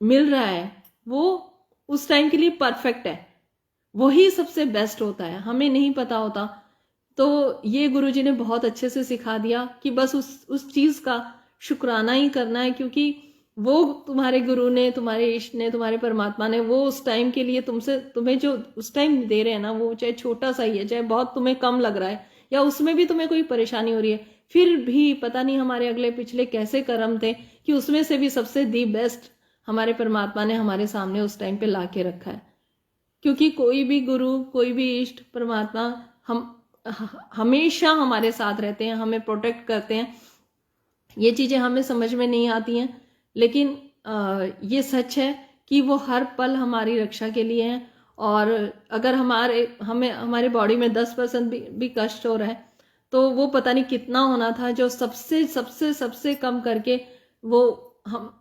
मिल रहा है वो उस टाइम के लिए परफेक्ट है, वही सबसे बेस्ट होता है, हमें नहीं पता होता। तो ये गुरुजी ने बहुत अच्छे से सिखा दिया कि बस उस चीज़ का शुक्राना ही करना है, क्योंकि वो तुम्हारे गुरु ने, तुम्हारे इष्ट ने, तुम्हारे परमात्मा ने वो उस टाइम के लिए तुम्हें जो उस टाइम दे रहे हैं ना, वो चाहे छोटा सा ही है, चाहे बहुत तुम्हें कम लग रहा है या उसमें भी तुम्हें कोई परेशानी हो रही है, फिर भी पता नहीं हमारे अगले पिछले कैसे कर्म थे कि उसमें से भी सबसे दी बेस्ट हमारे परमात्मा ने हमारे सामने उस टाइम पे ला के रखा है। क्योंकि कोई भी गुरु, कोई भी इष्ट, परमात्मा हमेशा हमारे साथ रहते हैं, हमें प्रोटेक्ट करते हैं। ये चीज़ें हमें समझ में नहीं आती हैं, लेकिन ये सच है कि वो हर पल हमारी रक्षा के लिए हैं। और अगर हमारे बॉडी में 10% भी कष्ट हो रहा है तो वो पता नहीं कितना होना था जो सबसे सबसे सबसे कम करके वो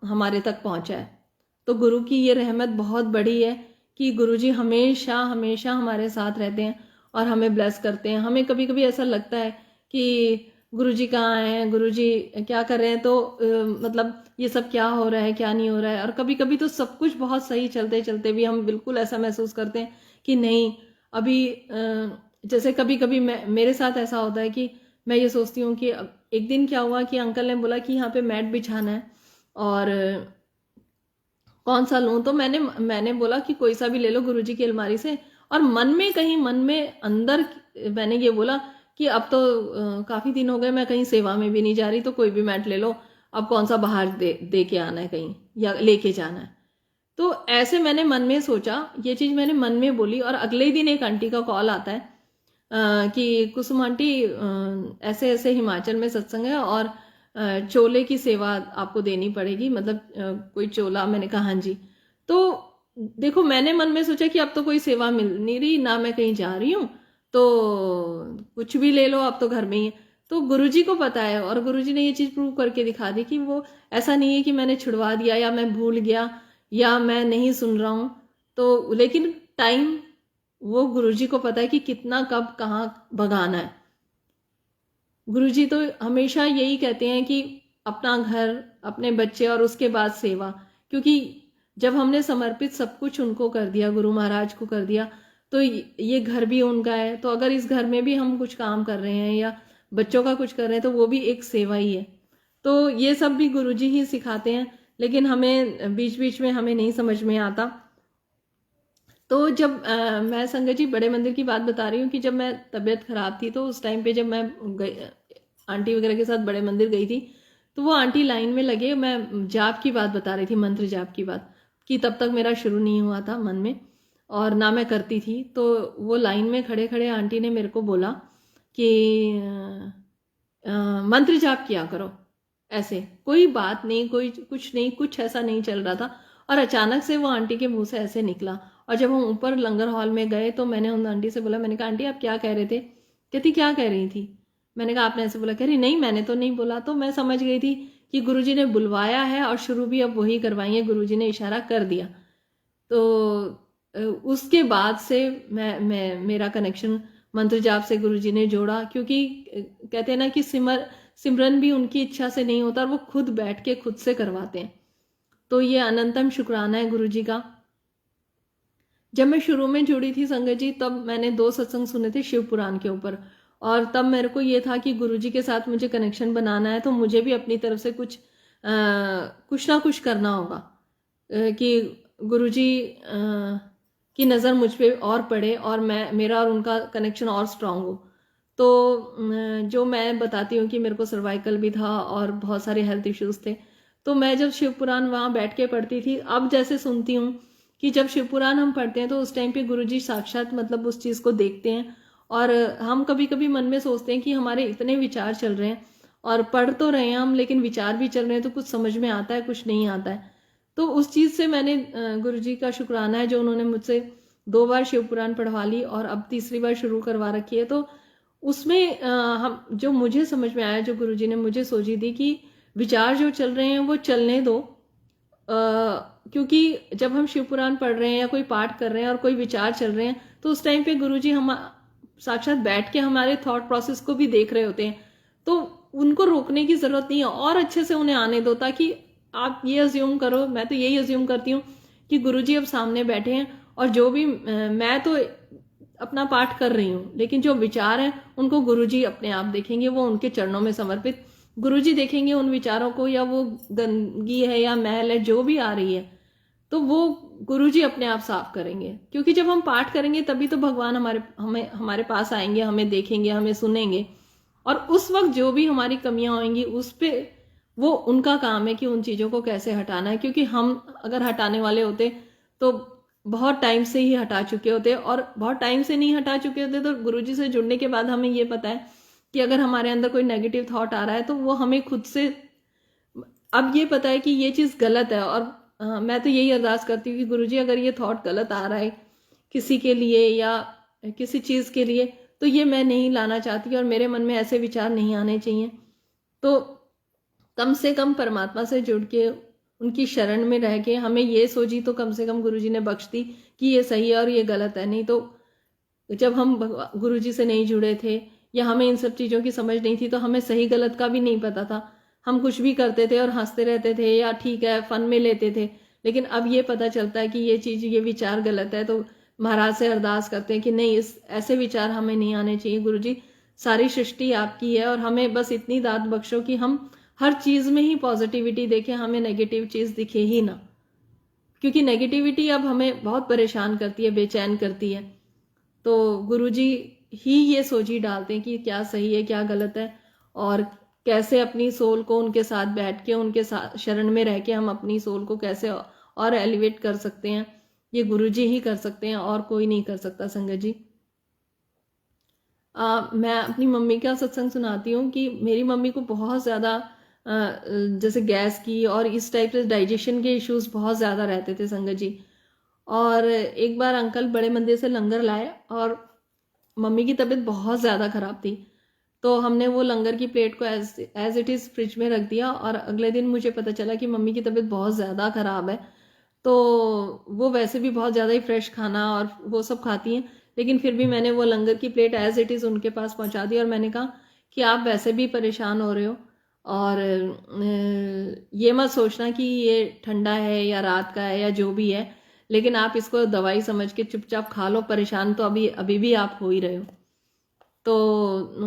हमारे तक पहुंचा है। तो गुरु की ये रहमत बहुत बड़ी है कि गुरुजी हमेशा हमेशा हमारे साथ रहते हैं और हमें ब्लेस करते हैं। हमें कभी कभी ऐसा लगता है कि गुरुजी कहाँ हैं, गुरुजी क्या कर रहे हैं, तो मतलब ये सब क्या हो रहा है क्या नहीं हो रहा है। और कभी कभी तो सब कुछ बहुत सही चलते चलते भी हम बिल्कुल ऐसा महसूस करते हैं कि नहीं अभी जैसे कभी कभी मेरे साथ ऐसा होता है कि मैं ये सोचती हूँ कि एक दिन क्या हुआ कि अंकल ने बोला कि यहाँ पे मैट बिछाना है और कौन सा लूं, तो मैंने बोला कि कोई सा भी ले लो गुरुजी की अलमारी से। और मन में अंदर मैंने ये बोला कि अब तो काफी दिन हो गए मैं कहीं सेवा में भी नहीं जा रही, तो कोई भी मैट ले लो, अब कौन सा बाहर दे के आना है कहीं या लेके जाना है। तो ऐसे मैंने मन में सोचा, ये चीज मैंने मन में बोली। और अगले ही दिन एक आंटी का कॉल आता है कि कुसुम आंटी ऐसे ऐसे हिमाचल में सत्संग है और चोले की सेवा आपको देनी पड़ेगी, मतलब कोई चोला। मैंने कहा हाँ जी। तो देखो मैंने मन में सोचा कि अब तो कोई सेवा मिल नहीं रही, ना मैं कहीं जा रही हूँ, तो कुछ भी ले लो, अब तो घर में ही है। तो गुरुजी को पता है और गुरुजी ने ये चीज प्रूव करके दिखा दी कि वो ऐसा नहीं है कि मैंने छुड़वा दिया या मैं भूल गया या मैं नहीं सुन रहा हूँ। तो लेकिन टाइम वो गुरुजी को पता है कि कितना कब कहाँ भगाना है। गुरुजी तो हमेशा यही कहते हैं कि अपना घर, अपने बच्चे और उसके बाद सेवा। क्योंकि जब हमने समर्पित सब कुछ उनको कर दिया, गुरु महाराज को कर दिया, तो ये घर भी उनका है। तो अगर इस घर में भी हम कुछ काम कर रहे हैं या बच्चों का कुछ कर रहे हैं तो वो भी एक सेवा ही है। तो ये सब भी गुरुजी ही सिखाते हैं, लेकिन हमें बीच बीच में हमें नहीं समझ में आता। तो जब मैं संगत जी बड़े मंदिर की बात बता रही हूँ कि जब मैं तबीयत खराब थी, तो उस टाइम पे जब मैं आंटी वगैरह के साथ बड़े मंदिर गई थी, तो वो आंटी लाइन में लगे, मैं जाप की बात बता रही थी, मंत्र जाप की बात, कि तब तक मेरा शुरू नहीं हुआ था मन में और ना मैं करती थी। तो वो लाइन में खड़े खड़े आंटी ने मेरे को बोला कि मंत्र जाप किया करो। ऐसे कोई बात नहीं, कोई कुछ नहीं, कुछ ऐसा नहीं चल रहा था, और अचानक से वो आंटी के मुंह से ऐसे निकला। और जब हम ऊपर लंगर हॉल में गए तो मैंने उन आंटी से बोला, मैंने कहा आंटी आप क्या कह रहे थे? कहती क्या कह रही थी? मैंने कहा आपने ऐसे बोला। कह रही नहीं मैंने तो नहीं बोला। तो मैं समझ गई थी कि गुरुजी ने बुलवाया है और शुरू भी अब वही करवाएंगे, गुरुजी ने इशारा कर दिया। तो उसके बाद से मैं मेरा कनेक्शन मंत्र जाप से गुरुजी ने जोड़ा। क्योंकि कहते हैं ना कि सिमरन भी उनकी इच्छा से नहीं होता, और वो खुद बैठ के खुद से करवाते हैं। तो ये अनंतम शुक्राना है गुरुजी का। जब मैं शुरू में जुड़ी थी संगत जी, तब मैंने 2 सत्संग सुने थे शिव पुराण के ऊपर, और तब मेरे को ये था कि गुरुजी के साथ मुझे कनेक्शन बनाना है, तो मुझे भी अपनी तरफ से कुछ ना कुछ करना होगा कि गुरुजी की नज़र मुझ पे और पड़े और मेरा और उनका कनेक्शन और स्ट्रांग हो। तो जो मैं बताती हूँ कि मेरे को सर्वाइकल भी था और बहुत सारे हेल्थ इश्यूज थे। तो मैं जब शिव पुराण वहाँ बैठ के पढ़ती थी, अब जैसे सुनती हूँ कि जब शिव पुराण हम पढ़ते हैं तो उस टाइम पे गुरुजी साक्षात मतलब उस चीज़ को देखते हैं। और हम कभी कभी मन में सोचते हैं कि हमारे इतने विचार चल रहे हैं और पढ़ तो रहे हैं हम, लेकिन विचार भी चल रहे हैं, तो कुछ समझ में आता है कुछ नहीं आता है। तो उस चीज़ से मैंने गुरुजी का शुक्राना है जो उन्होंने मुझसे 2 बार शिव पुराण पढ़वा ली और अब तीसरी बार शुरू करवा रखी है। तो उसमें हम जो मुझे समझ में आया, जो गुरुजी ने मुझे सोची दी कि विचार जो चल रहे हैं वो चलने दो। क्योंकि जब हम शिव पुराण पढ़ रहे हैं या कोई पाठ कर रहे हैं और कोई विचार चल रहे हैं, तो उस टाइम पे गुरुजी हम साक्षात बैठ के हमारे थॉट प्रोसेस को भी देख रहे होते हैं। तो उनको रोकने की जरूरत नहीं है, और अच्छे से उन्हें आने दो, ताकि आप ये अज्यूम करो, मैं तो यही अज्यूम करती हूँ कि गुरुजी अब सामने बैठे हैं और जो भी मैं तो अपना पाठ कर रही हूँ, लेकिन जो विचार है उनको गुरुजी अपने आप देखेंगे, वो उनके चरणों में समर्पित गुरुजी देखेंगे उन विचारों को, या वो गंदगी है या मैल है जो भी आ रही है, तो वो गुरुजी अपने आप साफ करेंगे। क्योंकि जब हम पाठ करेंगे तभी तो भगवान हमारे पास आएंगे, हमें देखेंगे, हमें सुनेंगे, और उस वक्त जो भी हमारी कमियां होंगी उस पे वो उनका काम है कि उन चीजों को कैसे हटाना है। क्योंकि हम अगर हटाने वाले होते तो बहुत टाइम से ही हटा चुके होते, और बहुत टाइम से नहीं हटा चुके होते तो गुरुजी से जुड़ने के बाद हमें ये पता है कि अगर हमारे अंदर कोई नेगेटिव थॉट आ रहा है तो वो हमें खुद से अब ये पता है कि ये चीज़ गलत है। और मैं तो यही अरदास करती हूँ कि गुरुजी अगर ये थॉट गलत आ रहा है किसी के लिए या किसी चीज़ के लिए, तो ये मैं नहीं लाना चाहती और मेरे मन में ऐसे विचार नहीं आने चाहिए। तो कम से कम परमात्मा से जुड़ के उनकी शरण में रह के हमें ये सोची तो कम से कम गुरुजी ने बख्श दी कि ये सही है और ये गलत है। नहीं तो जब हम गुरुजी से नहीं जुड़े थे या हमें इन सब चीज़ों की समझ नहीं थी, तो हमें सही गलत का भी नहीं पता था। हम कुछ भी करते थे और हंसते रहते थे या ठीक है फन में लेते थे। लेकिन अब ये पता चलता है कि ये चीज़, ये विचार गलत है, तो महाराज से अरदास करते हैं कि नहीं, इस ऐसे विचार हमें नहीं आने चाहिए। गुरुजी, सारी सृष्टि आपकी है और हमें बस इतनी दात बख्शो कि हम हर चीज़ में ही पॉजिटिविटी देखें, हमें नेगेटिव चीज़ दिखे ही ना, क्योंकि नेगेटिविटी अब हमें बहुत परेशान करती है, बेचैन करती है। तो गुरुजी ही ये सोची डालते हैं कि क्या सही है, क्या गलत है, और कैसे अपनी सोल को उनके साथ बैठ के, उनके साथ शरण में रह के हम अपनी सोल को कैसे और एलिवेट कर सकते हैं। ये गुरुजी ही कर सकते हैं, और कोई नहीं कर सकता संगत जी। मैं अपनी मम्मी का सत्संग सुनाती हूँ कि मेरी मम्मी को बहुत ज़्यादा जैसे गैस की और इस टाइप से डाइजेशन के इश्यूज बहुत ज़्यादा रहते थे संगत जी। और एक बार अंकल बड़े मंदिर से लंगर लाए और मम्मी की तबीयत बहुत ज़्यादा ख़राब थी, तो हमने वो लंगर की प्लेट को एज इट इज़ फ्रिज में रख दिया। और अगले दिन मुझे पता चला कि मम्मी की तबीयत बहुत ज़्यादा ख़राब है। तो वो वैसे भी बहुत ज़्यादा ही फ्रेश खाना और वो सब खाती हैं, लेकिन फिर भी मैंने वो लंगर की प्लेट एज इट इज़ उनके पास पहुंचा दी और मैंने कहा कि आप वैसे भी परेशान हो रहे हो, और ये मत सोचना कि ये ठंडा है या रात का है या जो भी है, लेकिन आप इसको दवाई समझ के चुपचाप खा लो, परेशान तो अभी भी आप हो ही रहे हो। तो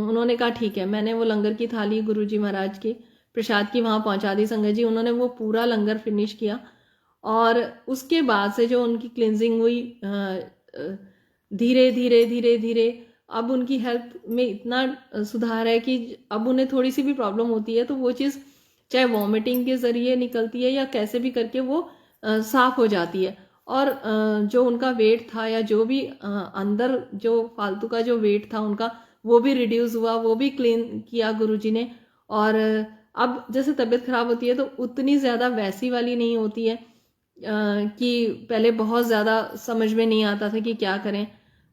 उन्होंने कहा ठीक है। मैंने वो लंगर की थाली गुरुजी महाराज की प्रसाद की वहाँ पहुँचा दी संगत जी। उन्होंने वो पूरा लंगर फिनिश किया और उसके बाद से जो उनकी क्लिनजिंग हुई, धीरे धीरे धीरे धीरे अब उनकी हेल्थ में इतना सुधार है कि अब उन्हें थोड़ी सी भी प्रॉब्लम होती है तो वो चीज़ चाहे वॉमिटिंग के ज़रिए निकलती है या कैसे भी करके वो साफ हो जाती है। और जो उनका वेट था या जो भी अंदर जो फालतू का जो वेट था उनका, वो भी रिड्यूस हुआ, वो भी क्लीन किया गुरुजी ने। और अब जैसे तबीयत खराब होती है तो उतनी ज़्यादा वैसी वाली नहीं होती है कि पहले बहुत ज़्यादा समझ में नहीं आता था कि क्या करें।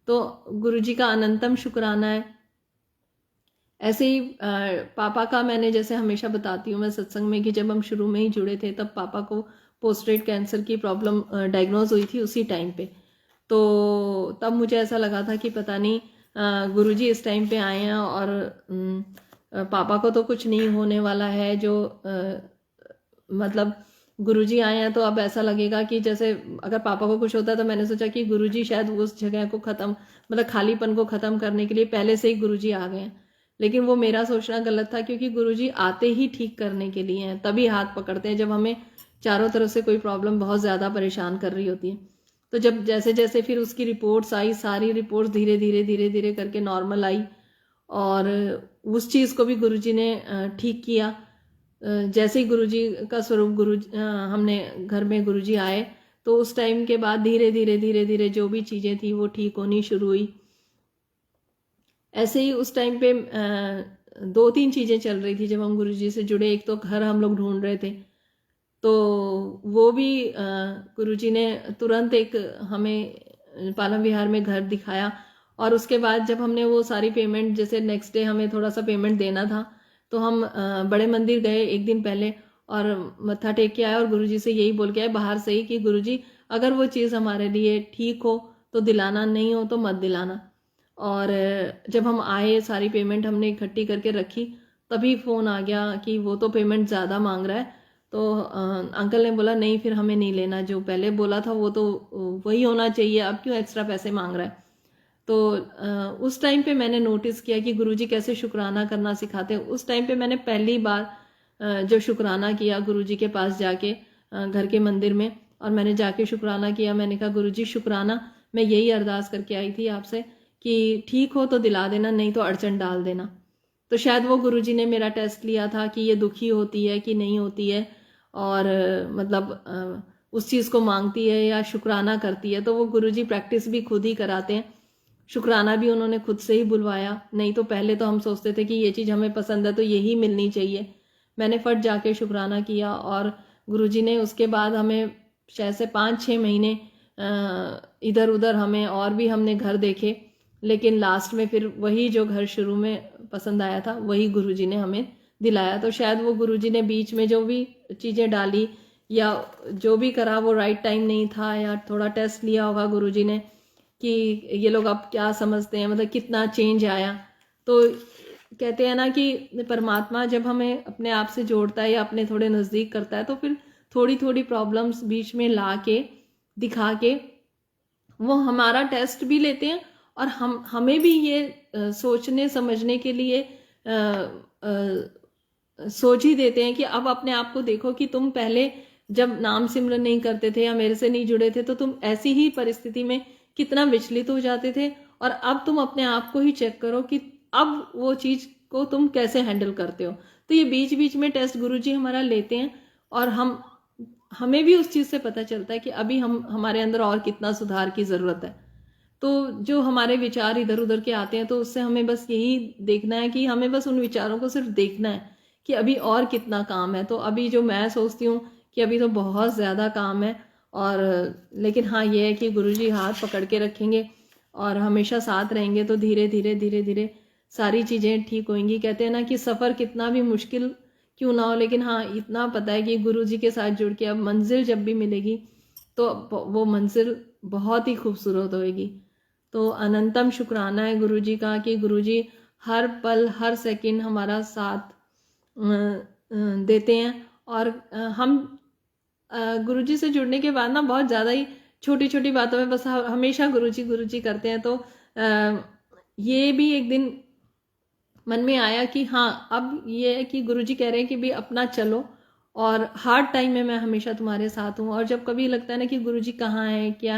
तो गुरुजी का अनंतम शुक्राना है। ऐसे ही पापा का मैंने जैसे हमेशा बताती हूँ मैं सत्संग में कि जब हम शुरू में ही जुड़े थे तब पापा को पोस्ट्रेट कैंसर की प्रॉब्लम डायग्नोज हुई थी उसी टाइम पे। तो तब मुझे ऐसा लगा था कि पता नहीं गुरुजी इस टाइम पे आए हैं और पापा को तो कुछ नहीं होने वाला है, जो मतलब गुरुजी आए हैं तो अब ऐसा लगेगा कि जैसे अगर पापा को कुछ होता है। तो मैंने सोचा कि गुरुजी शायद उस जगह को ख़त्म, मतलब खालीपन को ख़त्म करने के लिए पहले से ही गुरुजी आ गए हैं। लेकिन वो मेरा सोचना गलत था, क्योंकि गुरुजी आते ही ठीक करने के लिए हैं, तभी हाथ पकड़ते हैं जब हमें चारों तरफ से कोई प्रॉब्लम बहुत ज़्यादा परेशान कर रही होती है। तो जब जैसे जैसे फिर उसकी रिपोर्ट्स आई, सारी रिपोर्ट्स धीरे धीरे धीरे धीरे करके नॉर्मल आई और उस चीज़ को भी गुरुजी ने ठीक किया। जैसे ही गुरुजी का स्वरूप हमने घर में गुरुजी आए तो उस टाइम के बाद धीरे धीरे धीरे धीरे जो भी चीज़ें थी वो ठीक होनी शुरू हुई। ऐसे ही उस टाइम पे 2-3 चीज़ें चल रही थी जब हम गुरुजी से जुड़े। एक तो घर हम लोग ढूंढ रहे थे, तो वो भी गुरुजी ने तुरंत एक हमें पालम विहार में घर दिखाया। और उसके बाद जब हमने वो सारी पेमेंट, जैसे नेक्स्ट डे हमें थोड़ा सा पेमेंट देना था, तो हम बड़े मंदिर गए एक दिन पहले और मत्था टेक के आए और गुरुजी से यही बोल के आए बाहर से ही कि गुरुजी अगर वो चीज़ हमारे लिए ठीक हो तो दिलाना, नहीं हो तो मत दिलाना। और जब हम आए सारी पेमेंट हमने इकट्ठी करके रखी, तभी फ़ोन आ गया कि वो तो पेमेंट ज़्यादा मांग रहा है। तो अंकल ने बोला नहीं, फिर हमें नहीं लेना, जो पहले बोला था वो तो वही होना चाहिए, अब क्यों एक्स्ट्रा पैसे मांग रहा है। तो उस टाइम पे मैंने नोटिस किया कि गुरुजी कैसे शुक्राना करना सिखाते हैं। उस टाइम पे मैंने पहली बार जो शुक्राना किया गुरुजी के पास जाके घर के मंदिर में, और मैंने जाके शुक्राना किया। मैंने कहा गुरुजी शुक्राना, मैं यही अरदास करके आई थी आपसे कि ठीक हो तो दिला देना, नहीं तो अड़चन डाल देना। तो शायद वो गुरुजी ने मेरा टेस्ट लिया था कि ये दुखी होती है कि नहीं होती है, और मतलब उस चीज़ को मांगती है या शुक्राना करती है। तो वो गुरुजी प्रैक्टिस भी खुद ही कराते हैं, शुक्राना भी उन्होंने खुद से ही बुलवाया। नहीं तो पहले तो हम सोचते थे कि ये चीज़ हमें पसंद है तो यही मिलनी चाहिए। मैंने फट जाके शुक्राना किया और गुरुजी ने उसके बाद हमें शायद से 5-6 महीने इधर उधर हमें और भी हमने घर देखे, लेकिन लास्ट में फिर वही जो घर शुरू में पसंद आया था वही गुरुजी ने हमें दिलाया। तो शायद वो गुरुजी ने बीच में जो भी चीज़ें डाली या जो भी करा वो राइट टाइम नहीं था, या थोड़ा टेस्ट लिया होगा गुरुजी ने कि ये लोग अब क्या समझते हैं, मतलब कितना चेंज आया। तो कहते हैं ना कि परमात्मा जब हमें अपने आप से जोड़ता है या अपने थोड़े नज़दीक करता है तो फिर थोड़ी थोड़ी प्रॉब्लम्स बीच में ला के दिखा के वो हमारा टेस्ट भी लेते हैं, और हमें भी ये सोचने समझने के लिए सोच ही देते हैं कि अब अपने आप को देखो कि तुम पहले जब नाम सिमरन नहीं करते थे या मेरे से नहीं जुड़े थे तो तुम ऐसी ही परिस्थिति में कितना विचलित हो जाते थे, और अब तुम अपने आप को ही चेक करो कि अब वो चीज को तुम कैसे हैंडल करते हो। तो ये बीच बीच में टेस्ट गुरुजी हमारा लेते हैं, और हमें भी उस चीज से पता चलता है कि अभी हमारे अंदर और कितना सुधार की जरूरत है। तो जो हमारे विचार इधर उधर के आते हैं तो उससे हमें बस यही देखना है कि हमें बस उन विचारों को सिर्फ देखना है कि अभी और कितना काम है। तो अभी जो मैं सोचती हूँ कि अभी तो बहुत ज़्यादा काम है, और लेकिन हाँ ये है कि गुरुजी हाथ पकड़ के रखेंगे और हमेशा साथ रहेंगे तो धीरे धीरे धीरे धीरे सारी चीज़ें ठीक होंगी। कहते हैं ना कि सफ़र कितना भी मुश्किल क्यों ना हो, लेकिन हाँ इतना पता है कि गुरुजी के साथ जुड़ के अब मंजिल जब भी मिलेगी तो वो मंजिल बहुत ही खूबसूरत होएगी। तो अनंतम शुक्राना है गुरुजी का कि गुरुजी हर पल हर सेकंड हमारा साथ देते हैं। और हम गुरुजी से जुड़ने के बाद ना बहुत ज़्यादा ही छोटी छोटी बातों में बस हमेशा गुरुजी गुरुजी करते हैं। तो ये भी एक दिन मन में आया कि हाँ अब ये है कि गुरुजी कह रहे हैं कि भी अपना चलो, और हार्ड टाइम में मैं हमेशा तुम्हारे साथ हूँ। और जब कभी लगता है ना कि गुरुजी कहाँ है क्या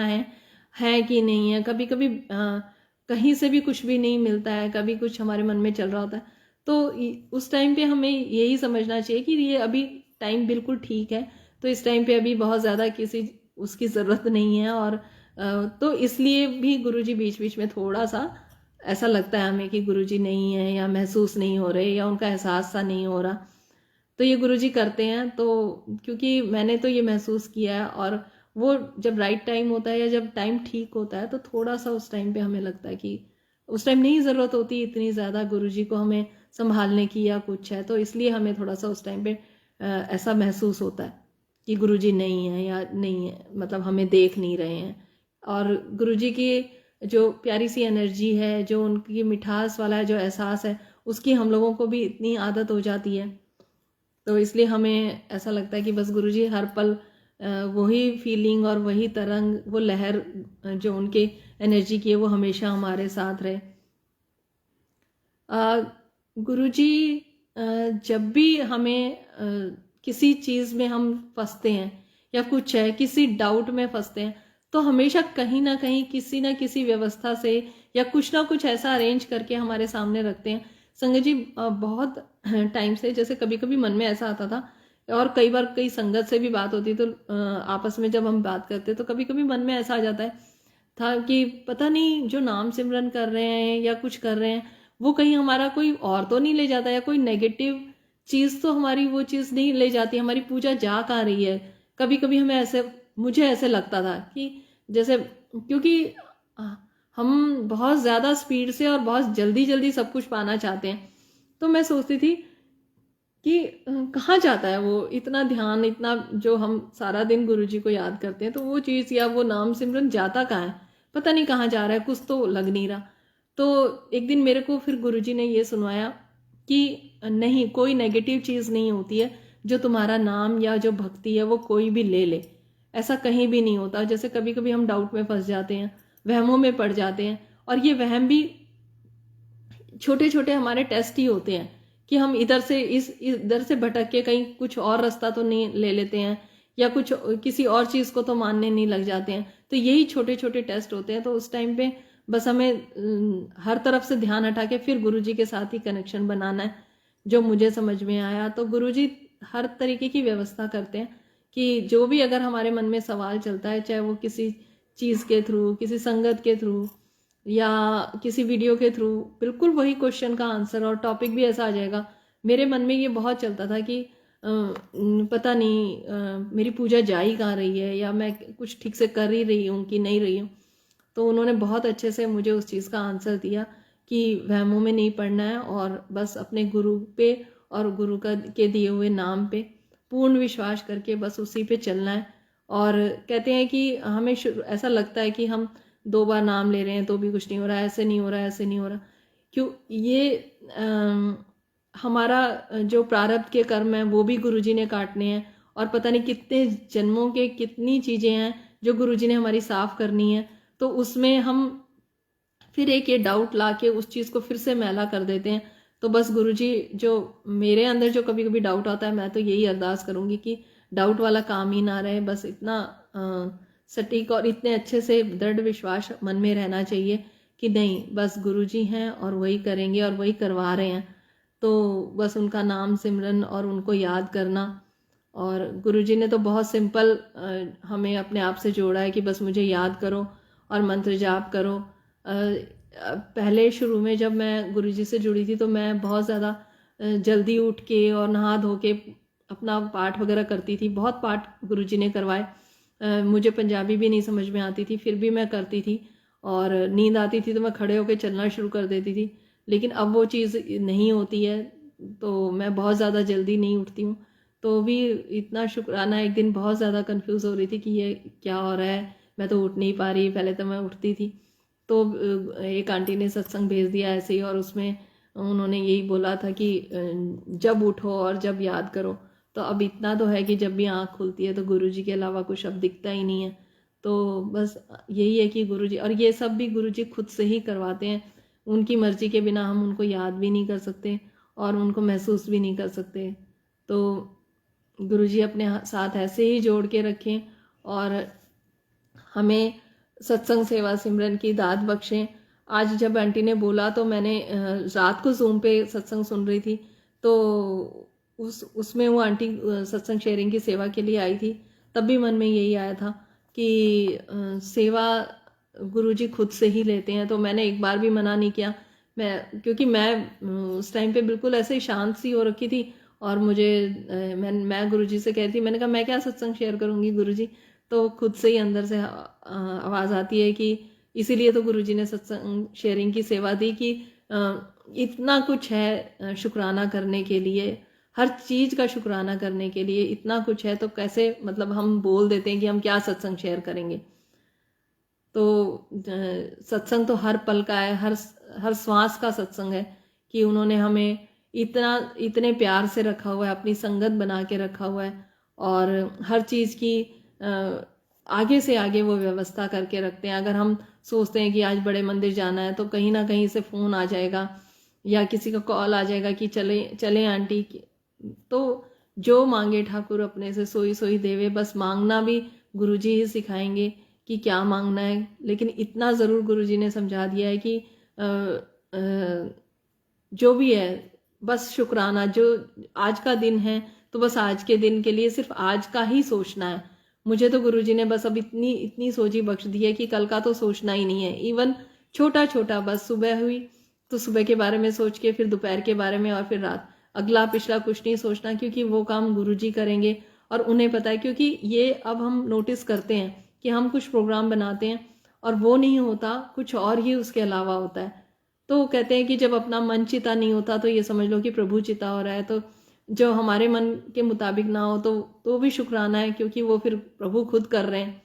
है कि नहीं है, कभी कभी कहीं से भी कुछ भी नहीं मिलता है, कभी कुछ हमारे मन में चल रहा होता है, तो उस टाइम पे हमें यही समझना चाहिए कि ये अभी टाइम बिल्कुल ठीक है, तो इस टाइम पे अभी बहुत ज़्यादा किसी उसकी ज़रूरत नहीं है। और तो इसलिए भी गुरुजी बीच बीच में थोड़ा सा ऐसा लगता है हमें कि गुरुजी नहीं है या महसूस नहीं हो रहे या उनका एहसास सा नहीं हो रहा, तो ये गुरुजी करते हैं। तो क्योंकि मैंने तो ये महसूस किया है, और वो जब राइट टाइम होता है या जब टाइम ठीक होता है तो थोड़ा सा उस टाइम पे हमें लगता है कि उस टाइम नहीं ज़रूरत होती इतनी ज़्यादा गुरुजी को हमें संभालने की या कुछ है, तो इसलिए हमें थोड़ा सा उस टाइम पे ऐसा महसूस होता है कि गुरुजी नहीं है या नहीं है, मतलब हमें देख नहीं रहे हैं। और गुरुजी की जो प्यारी सी एनर्जी है, जो उनकी मिठास वाला जो एहसास है, उसकी हम लोगों को भी इतनी आदत हो जाती है, तो इसलिए हमें ऐसा लगता है कि बस गुरुजी हर पल वही फीलिंग और वही तरंग, वो लहर जो उनके एनर्जी की है वो हमेशा हमारे साथ रहे। गुरुजी जब भी हमें किसी चीज़ में हम फंसते हैं या कुछ है किसी डाउट में फंसते हैं, तो हमेशा कहीं ना कहीं किसी ना किसी व्यवस्था से या कुछ ना कुछ ऐसा अरेंज करके हमारे सामने रखते हैं। संगत जी बहुत टाइम से जैसे कभी कभी मन में ऐसा आता था, और कई बार कई संगत से भी बात होती तो आपस में जब हम बात करते तो कभी कभी मन में ऐसा आ जाता है था कि पता नहीं जो नाम सिमरन कर रहे हैं या कुछ कर रहे हैं वो कहीं हमारा कोई और तो नहीं ले जाता, या कोई नेगेटिव चीज़ तो हमारी वो चीज़ नहीं ले जाती, हमारी पूजा जा कहाँ रही है। कभी कभी हमें ऐसे मुझे ऐसे लगता था कि जैसे क्योंकि हम बहुत ज़्यादा स्पीड से और बहुत जल्दी जल्दी सब कुछ पाना चाहते हैं, तो मैं सोचती थी कि कहाँ जाता है वो इतना ध्यान, इतना जो हम सारा दिन गुरुजी को याद करते हैं, तो वो चीज़ या वो नाम सिमरन जाता कहाँ है, पता नहीं कहाँ जा रहा है, कुछ तो लग नहीं रहा। तो एक दिन मेरे को फिर गुरुजी ने ये सुनवाया कि नहीं, कोई नेगेटिव चीज़ नहीं होती है जो तुम्हारा नाम या जो भक्ति है वो कोई भी ले ले, ऐसा कहीं भी नहीं होता। जैसे कभी कभी हम डाउट में फंस जाते हैं, वहमों में पड़ जाते हैं, और ये वहम भी छोटे छोटे हमारे टेस्ट ही होते हैं कि हम इधर से इधर से भटक के कहीं कुछ और रास्ता तो नहीं ले लेते हैं, या कुछ किसी और चीज़ को तो मानने नहीं लग जाते हैं। तो यही छोटे छोटे टेस्ट होते हैं। तो उस टाइम पे बस हमें हर तरफ से ध्यान हटा के फिर गुरुजी के साथ ही कनेक्शन बनाना है, जो मुझे समझ में आया। तो गुरुजी हर तरीके की व्यवस्था करते हैं कि जो भी अगर हमारे मन में सवाल चलता है, चाहे वो किसी चीज़ के थ्रू, किसी संगत के थ्रू या किसी वीडियो के थ्रू, बिल्कुल वही क्वेश्चन का आंसर और टॉपिक भी ऐसा आ जाएगा। मेरे मन में ये बहुत चलता था कि पता नहीं मेरी पूजा जा ही कहाँ रही है, या मैं कुछ ठीक से कर ही रही हूँ कि नहीं रही हूँ। तो उन्होंने बहुत अच्छे से मुझे उस चीज़ का आंसर दिया कि वहमों में नहीं पड़ना है, और बस अपने गुरु पे और गुरु के दिए हुए नाम पे पूर्ण विश्वास करके बस उसी पे चलना है। और कहते हैं कि हमें ऐसा लगता है कि हम 2 बार नाम ले रहे हैं तो भी कुछ नहीं हो रहा है, ऐसे नहीं हो रहा है, ऐसे नहीं हो रहा, क्यों ये हमारा जो प्रारब्ध के कर्म हैं वो भी गुरुजी ने काटने हैं, और पता नहीं कितने जन्मों के कितनी चीज़ें हैं जो गुरुजी ने हमारी साफ करनी है। तो उसमें हम फिर एक ये डाउट ला के उस चीज़ को फिर से मैला कर देते हैं। तो बस गुरुजी, जो मेरे अंदर जो कभी कभी डाउट आता है, मैं तो यही अरदास करूँगी कि डाउट वाला काम ही ना रहे, बस इतना सटीक और इतने अच्छे से दृढ़ विश्वास मन में रहना चाहिए कि नहीं, बस गुरुजी हैं और वही करेंगे और वही करवा रहे हैं। तो बस उनका नाम सिमरन और उनको याद करना। और गुरुजी ने तो बहुत सिंपल हमें अपने आप से जोड़ा है कि बस मुझे याद करो और मंत्र जाप करो। पहले शुरू में जब मैं गुरुजी से जुड़ी थी तो मैं बहुत ज़्यादा जल्दी उठ के और नहा धो के अपना पाठ वगैरह करती थी। बहुत पाठ गुरुजी ने करवाए। मुझे पंजाबी भी नहीं समझ में आती थी, फिर भी मैं करती थी, और नींद आती थी तो मैं खड़े होकर चलना शुरू कर देती थी। लेकिन अब वो चीज़ नहीं होती है, तो मैं बहुत ज़्यादा जल्दी नहीं उठती हूँ। तो भी इतना शुक्राना, एक दिन बहुत ज़्यादा कंफ्यूज हो रही थी कि ये क्या हो रहा है, मैं तो उठ नहीं पा रही। पहले तो मैं उठती थी, तो एक आंटी ने सत्संग भेज दिया ऐसे ही, और उसमें उन्होंने यही बोला था कि जब उठो और जब याद करो। तो अब इतना तो है कि जब भी आँख खुलती है तो गुरुजी के अलावा कुछ अब दिखता ही नहीं है। तो बस यही है कि गुरुजी, और ये सब भी गुरुजी खुद से ही करवाते हैं। उनकी मर्जी के बिना हम उनको याद भी नहीं कर सकते और उनको महसूस भी नहीं कर सकते। तो गुरुजी अपने साथ ऐसे ही जोड़ के रखें और हमें सत्संग सेवा सिमरन की दात बख्शें। आज जब आंटी ने बोला तो मैंने रात को जूम पे सत्संग सुन रही थी, तो उसमें वो आंटी सत्संग शेयरिंग की सेवा के लिए आई थी। तब भी मन में यही आया था कि सेवा गुरुजी खुद से ही लेते हैं। तो मैंने एक बार भी मना नहीं किया, क्योंकि मैं उस टाइम पे बिल्कुल ऐसे ही शांत सी हो रखी थी, और मुझे मैं गुरुजी से कह रही थी, मैंने कहा मैं क्या सत्संग शेयर करूंगी गुरुजी। तो खुद से ही अंदर से आवाज़ आती है कि इसीलिए तो गुरुजी ने सत्संग शेयरिंग की सेवा दी कि इतना कुछ है शुक्राना करने के लिए, हर चीज़ का शुक्राना करने के लिए इतना कुछ है, तो कैसे मतलब हम बोल देते हैं कि हम क्या सत्संग शेयर करेंगे। तो सत्संग तो हर पल का है, हर श्वास का सत्संग है कि उन्होंने हमें इतने प्यार से रखा हुआ है, अपनी संगत बना के रखा हुआ है, और हर चीज़ की आगे से आगे वो व्यवस्था करके रखते हैं। अगर हम सोचते हैं कि आज बड़े मंदिर जाना है, तो कहीं ना कहीं से फ़ोन आ जाएगा या किसी का कॉल आ जाएगा कि चले चले आंटी। तो जो मांगे ठाकुर अपने से सोई सोई देवे, बस मांगना भी गुरुजी ही सिखाएंगे कि क्या मांगना है। लेकिन इतना ज़रूर गुरुजी ने समझा दिया है कि जो भी है बस शुक्राना। जो आज का दिन है तो बस आज के दिन के लिए सिर्फ आज का ही सोचना है। मुझे तो गुरुजी ने बस अब इतनी सोची बख्श दी है कि कल का तो सोचना ही नहीं है। इवन छोटा छोटा, बस सुबह हुई तो सुबह के बारे में सोच के, फिर दोपहर के बारे में, और फिर रात, अगला पिछला कुछ नहीं सोचना, क्योंकि वो काम गुरुजी करेंगे और उन्हें पता है। क्योंकि ये अब हम नोटिस करते हैं कि हम कुछ प्रोग्राम बनाते हैं और वो नहीं होता, कुछ और ही उसके अलावा होता है। तो कहते हैं कि जब अपना मन चिता नहीं होता तो ये समझ लो कि प्रभु चिता हो रहा है। तो जो हमारे मन के मुताबिक ना हो तो भी शुक्राना है, क्योंकि वो फिर प्रभु खुद कर रहे हैं।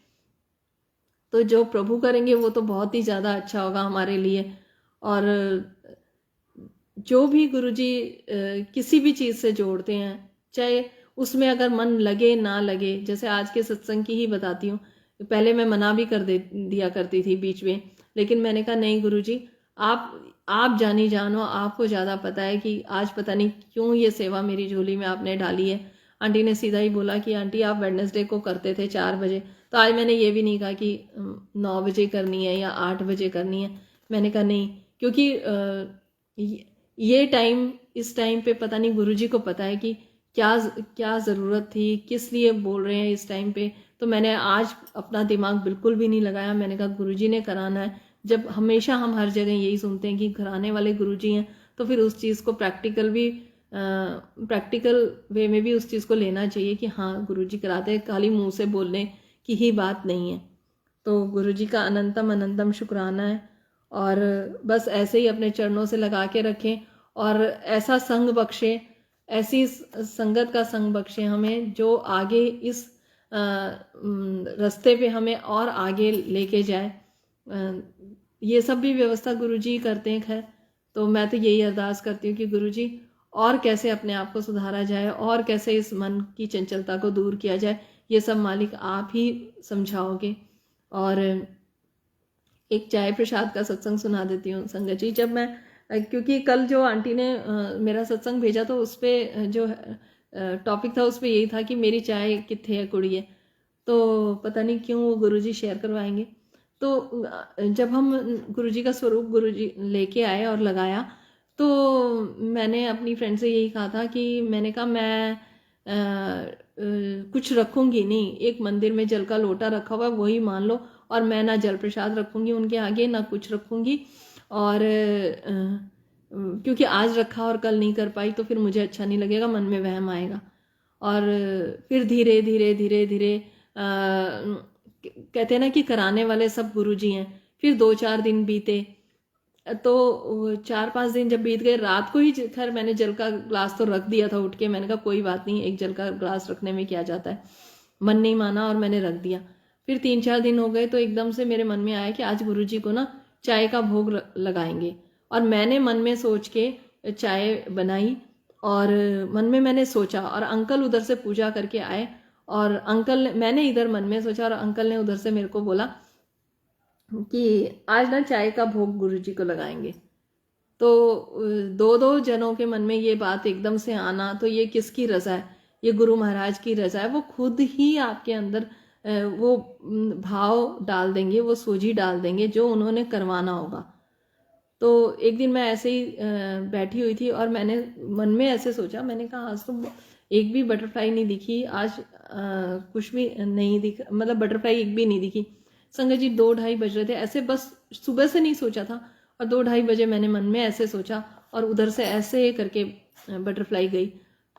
तो जो प्रभु करेंगे वो तो बहुत ही ज़्यादा अच्छा होगा हमारे लिए। और जो भी गुरुजी किसी भी चीज़ से जोड़ते हैं, चाहे उसमें अगर मन लगे ना लगे, जैसे आज के सत्संग की ही बताती हूँ। पहले मैं मना भी कर दिया करती थी बीच में, लेकिन मैंने कहा नहीं गुरुजी, आप जानी जानो, आपको ज़्यादा पता है कि आज पता नहीं क्यों ये सेवा मेरी झोली में आपने डाली है। आंटी ने सीधा ही बोला कि आंटी आप वेडनेसडे को करते थे 4 बजे, तो आज मैंने ये भी नहीं कहा कि 9 बजे करनी है या 8 बजे करनी है। मैंने कहा नहीं, क्योंकि ये टाइम, इस टाइम पे पता नहीं गुरुजी को पता है कि क्या ज़रूरत थी, किस लिए बोल रहे हैं इस टाइम पे। तो मैंने आज अपना दिमाग बिल्कुल भी नहीं लगाया। मैंने कहा गुरुजी ने कराना है। जब हमेशा हम हर जगह यही सुनते हैं कि कराने वाले गुरुजी हैं, तो फिर उस चीज़ को प्रैक्टिकल वे में भी उस चीज़ को लेना चाहिए कि हाँ गुरुजी कराते हैं, खाली मुंह से बोलने की ही बात नहीं है। तो गुरुजी का अनंतम अनंतम शुक्राना है, और बस ऐसे ही अपने चरणों से लगा के रखें, और ऐसा संग बख्शे, ऐसी संगत का संग बख्शे हमें जो आगे इस रास्ते पे हमें और आगे लेके जाए। ये सब भी व्यवस्था गुरुजी करते हैं खैर। तो मैं तो यही अरदास करती हूँ कि गुरुजी और कैसे अपने आप को सुधारा जाए और कैसे इस मन की चंचलता को दूर किया जाए, ये सब मालिक आप ही समझाओगे। और एक चाय प्रसाद का सत्संग सुना देती हूँ संगत जी। जब मैं क्योंकि कल जो आंटी ने मेरा सत्संग भेजा तो उस पर जो टॉपिक था उस पर यही था कि मेरी चाय कित्थे है कुड़िए, तो पता नहीं क्यों वो गुरुजी शेयर करवाएंगे। तो जब हम गुरुजी का स्वरूप गुरुजी लेके आए और लगाया, तो मैंने अपनी फ्रेंड से यही कहा था कि मैंने कहा मैं कुछ रखूंगी नहीं, एक मंदिर में जल का लोटा रखा हुआ है वही मान लो, और मैं ना जल प्रसाद रखूंगी उनके आगे ना कुछ रखूंगी। और क्योंकि आज रखा और कल नहीं कर पाई तो फिर मुझे अच्छा नहीं लगेगा, मन में वहम आएगा। और फिर धीरे धीरे धीरे धीरे कहते हैं ना कि कराने वाले सब गुरुजी हैं। फिर 2-4 दिन बीते, तो 4-5 दिन जब बीत गए, रात को ही खैर मैंने जल का ग्लास तो रख दिया था उठ के, मैंने कहा कोई बात नहीं, एक जल का ग्लास रखने में क्या जाता है, मन नहीं माना और मैंने रख दिया। फिर 3-4 दिन हो गए तो एकदम से मेरे मन में आया कि आज गुरुजी को ना चाय का भोग लगाएंगे। और मैंने मन में सोच के चाय बनाई और मन में मैंने सोचा, और अंकल उधर से पूजा करके आए, और अंकल मैंने इधर मन में सोचा और अंकल ने उधर से मेरे को बोला कि आज ना चाय का भोग गुरुजी को लगाएंगे। तो 2-2 जनों के मन में ये बात एकदम से आना, तो ये किसकी रजा है? ये गुरु महाराज की रजा है। वो खुद ही आपके अंदर वो भाव डाल देंगे, वो सूझी डाल देंगे जो उन्होंने करवाना होगा। तो एक दिन मैं ऐसे ही बैठी हुई थी और मैंने मन में ऐसे सोचा, मैंने कहा आज तो एक भी बटरफ्लाई नहीं दिखी, आज कुछ भी नहीं दिख, मतलब बटरफ्लाई एक भी नहीं दिखी। संगत जी 2-2:30 बज रहे थे, ऐसे बस सुबह से नहीं सोचा था, और 2-2:30 बजे मैंने मन में ऐसे सोचा और उधर से ऐसे करके बटरफ्लाई गई।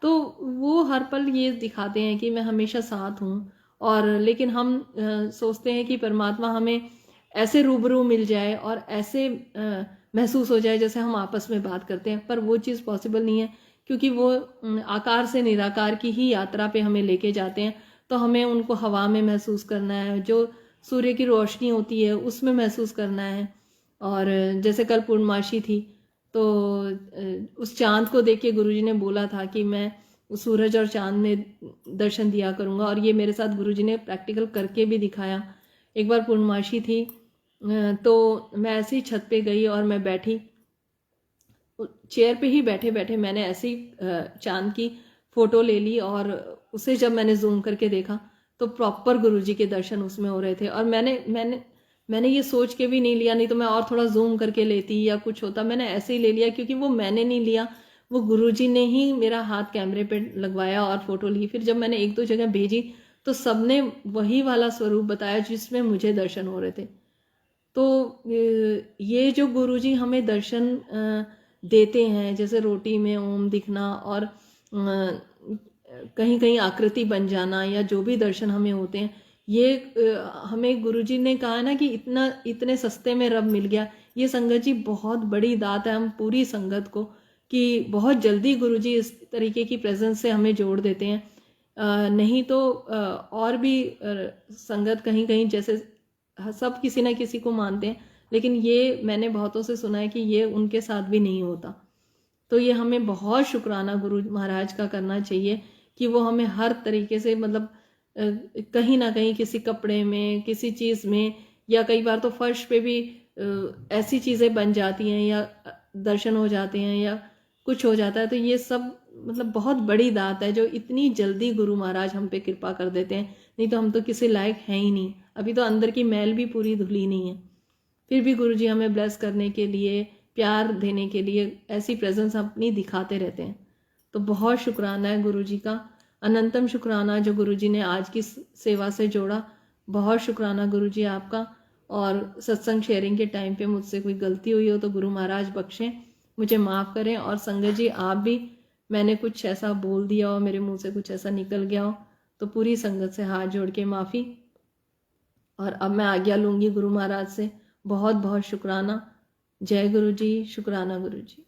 तो वो हर पल ये दिखाते हैं कि मैं हमेशा साथ हूँ। और लेकिन हम सोचते हैं कि परमात्मा हमें ऐसे रूबरू मिल जाए और ऐसे महसूस हो जाए जैसे हम आपस में बात करते हैं, पर वो चीज़ पॉसिबल नहीं है, क्योंकि वो आकार से निराकार की ही यात्रा पे हमें लेके जाते हैं। तो हमें उनको हवा में महसूस करना है, जो सूर्य की रोशनी होती है उसमें महसूस करना है। और जैसे कल पूर्णमासी थी, तो उस चांद को देख के गुरुजी ने बोला था कि मैं उस सूरज और चांद में दर्शन दिया करूँगा, और ये मेरे साथ गुरुजी ने प्रैक्टिकल करके भी दिखाया। एक बार पूर्णमासी थी, तो मैं ऐसे ही छत पे गई और मैं बैठी, चेयर पे ही बैठे बैठे मैंने ऐसे ही चांद की फ़ोटो ले ली, और उसे जब मैंने जूम करके देखा तो प्रॉपर गुरुजी के दर्शन उसमें हो रहे थे। और मैंने ये सोच के भी नहीं लिया, नहीं तो मैं और थोड़ा जूम करके लेती या कुछ होता, मैंने ऐसे ही ले लिया, क्योंकि वो मैंने नहीं लिया, वो गुरुजी ने ही मेरा हाथ कैमरे पे लगवाया और फ़ोटो ली। फिर जब मैंने 1-2 जगह भेजी तो सबने वही वाला स्वरूप बताया जिसमें मुझे दर्शन हो रहे थे। तो ये जो गुरुजी हमें दर्शन देते हैं, जैसे रोटी में ओम दिखना और कहीं कहीं आकृति बन जाना, या जो भी दर्शन हमें होते हैं, ये हमें गुरुजी ने कहा ना कि इतने सस्ते में रब मिल गया। ये संगत जी बहुत बड़ी दात है हम पूरी संगत को, कि बहुत जल्दी गुरुजी इस तरीके की प्रेजेंस से हमें जोड़ देते हैं। नहीं तो और भी संगत कहीं कहीं जैसे सब किसी ना किसी को मानते हैं, लेकिन ये मैंने बहुतों से सुना है कि ये उनके साथ भी नहीं होता। तो ये हमें बहुत शुक्राना गुरु महाराज का करना चाहिए कि वो हमें हर तरीके से, मतलब कहीं ना कहीं किसी कपड़े में, किसी चीज़ में, या कई बार तो फर्श पे भी ऐसी चीज़ें बन जाती हैं या दर्शन हो जाते हैं या कुछ हो जाता है। तो ये सब मतलब बहुत बड़ी दात है जो इतनी जल्दी गुरु महाराज हम पे कृपा कर देते हैं, नहीं तो हम तो किसी लायक हैं ही नहीं, अभी तो अंदर की मैल भी पूरी धुली नहीं है। फिर भी गुरुजी हमें ब्लेस करने के लिए, प्यार देने के लिए ऐसी प्रेजेंस अपनी दिखाते रहते हैं। तो बहुत शुक्राना है गुरुजी का, अनंतम शुक्राना जो गुरुजी ने आज की सेवा से जोड़ा। बहुत शुक्राना गुरुजी आपका। और सत्संग शेयरिंग के टाइम पे मुझसे कोई गलती हुई हो तो गुरु महाराज बख्शें, मुझे माफ़ करें। और संगत जी आप भी, मैंने कुछ ऐसा बोल दिया हो, मेरे मुंह से कुछ ऐसा निकल गया हो, तो पूरी संगत से हाथ जोड़ के माफ़ी। और अब मैं आज्ञा लूँगी गुरु महाराज से। बहुत बहुत शुक्राना। जय गुरु जी, शुक्राना गुरु जी।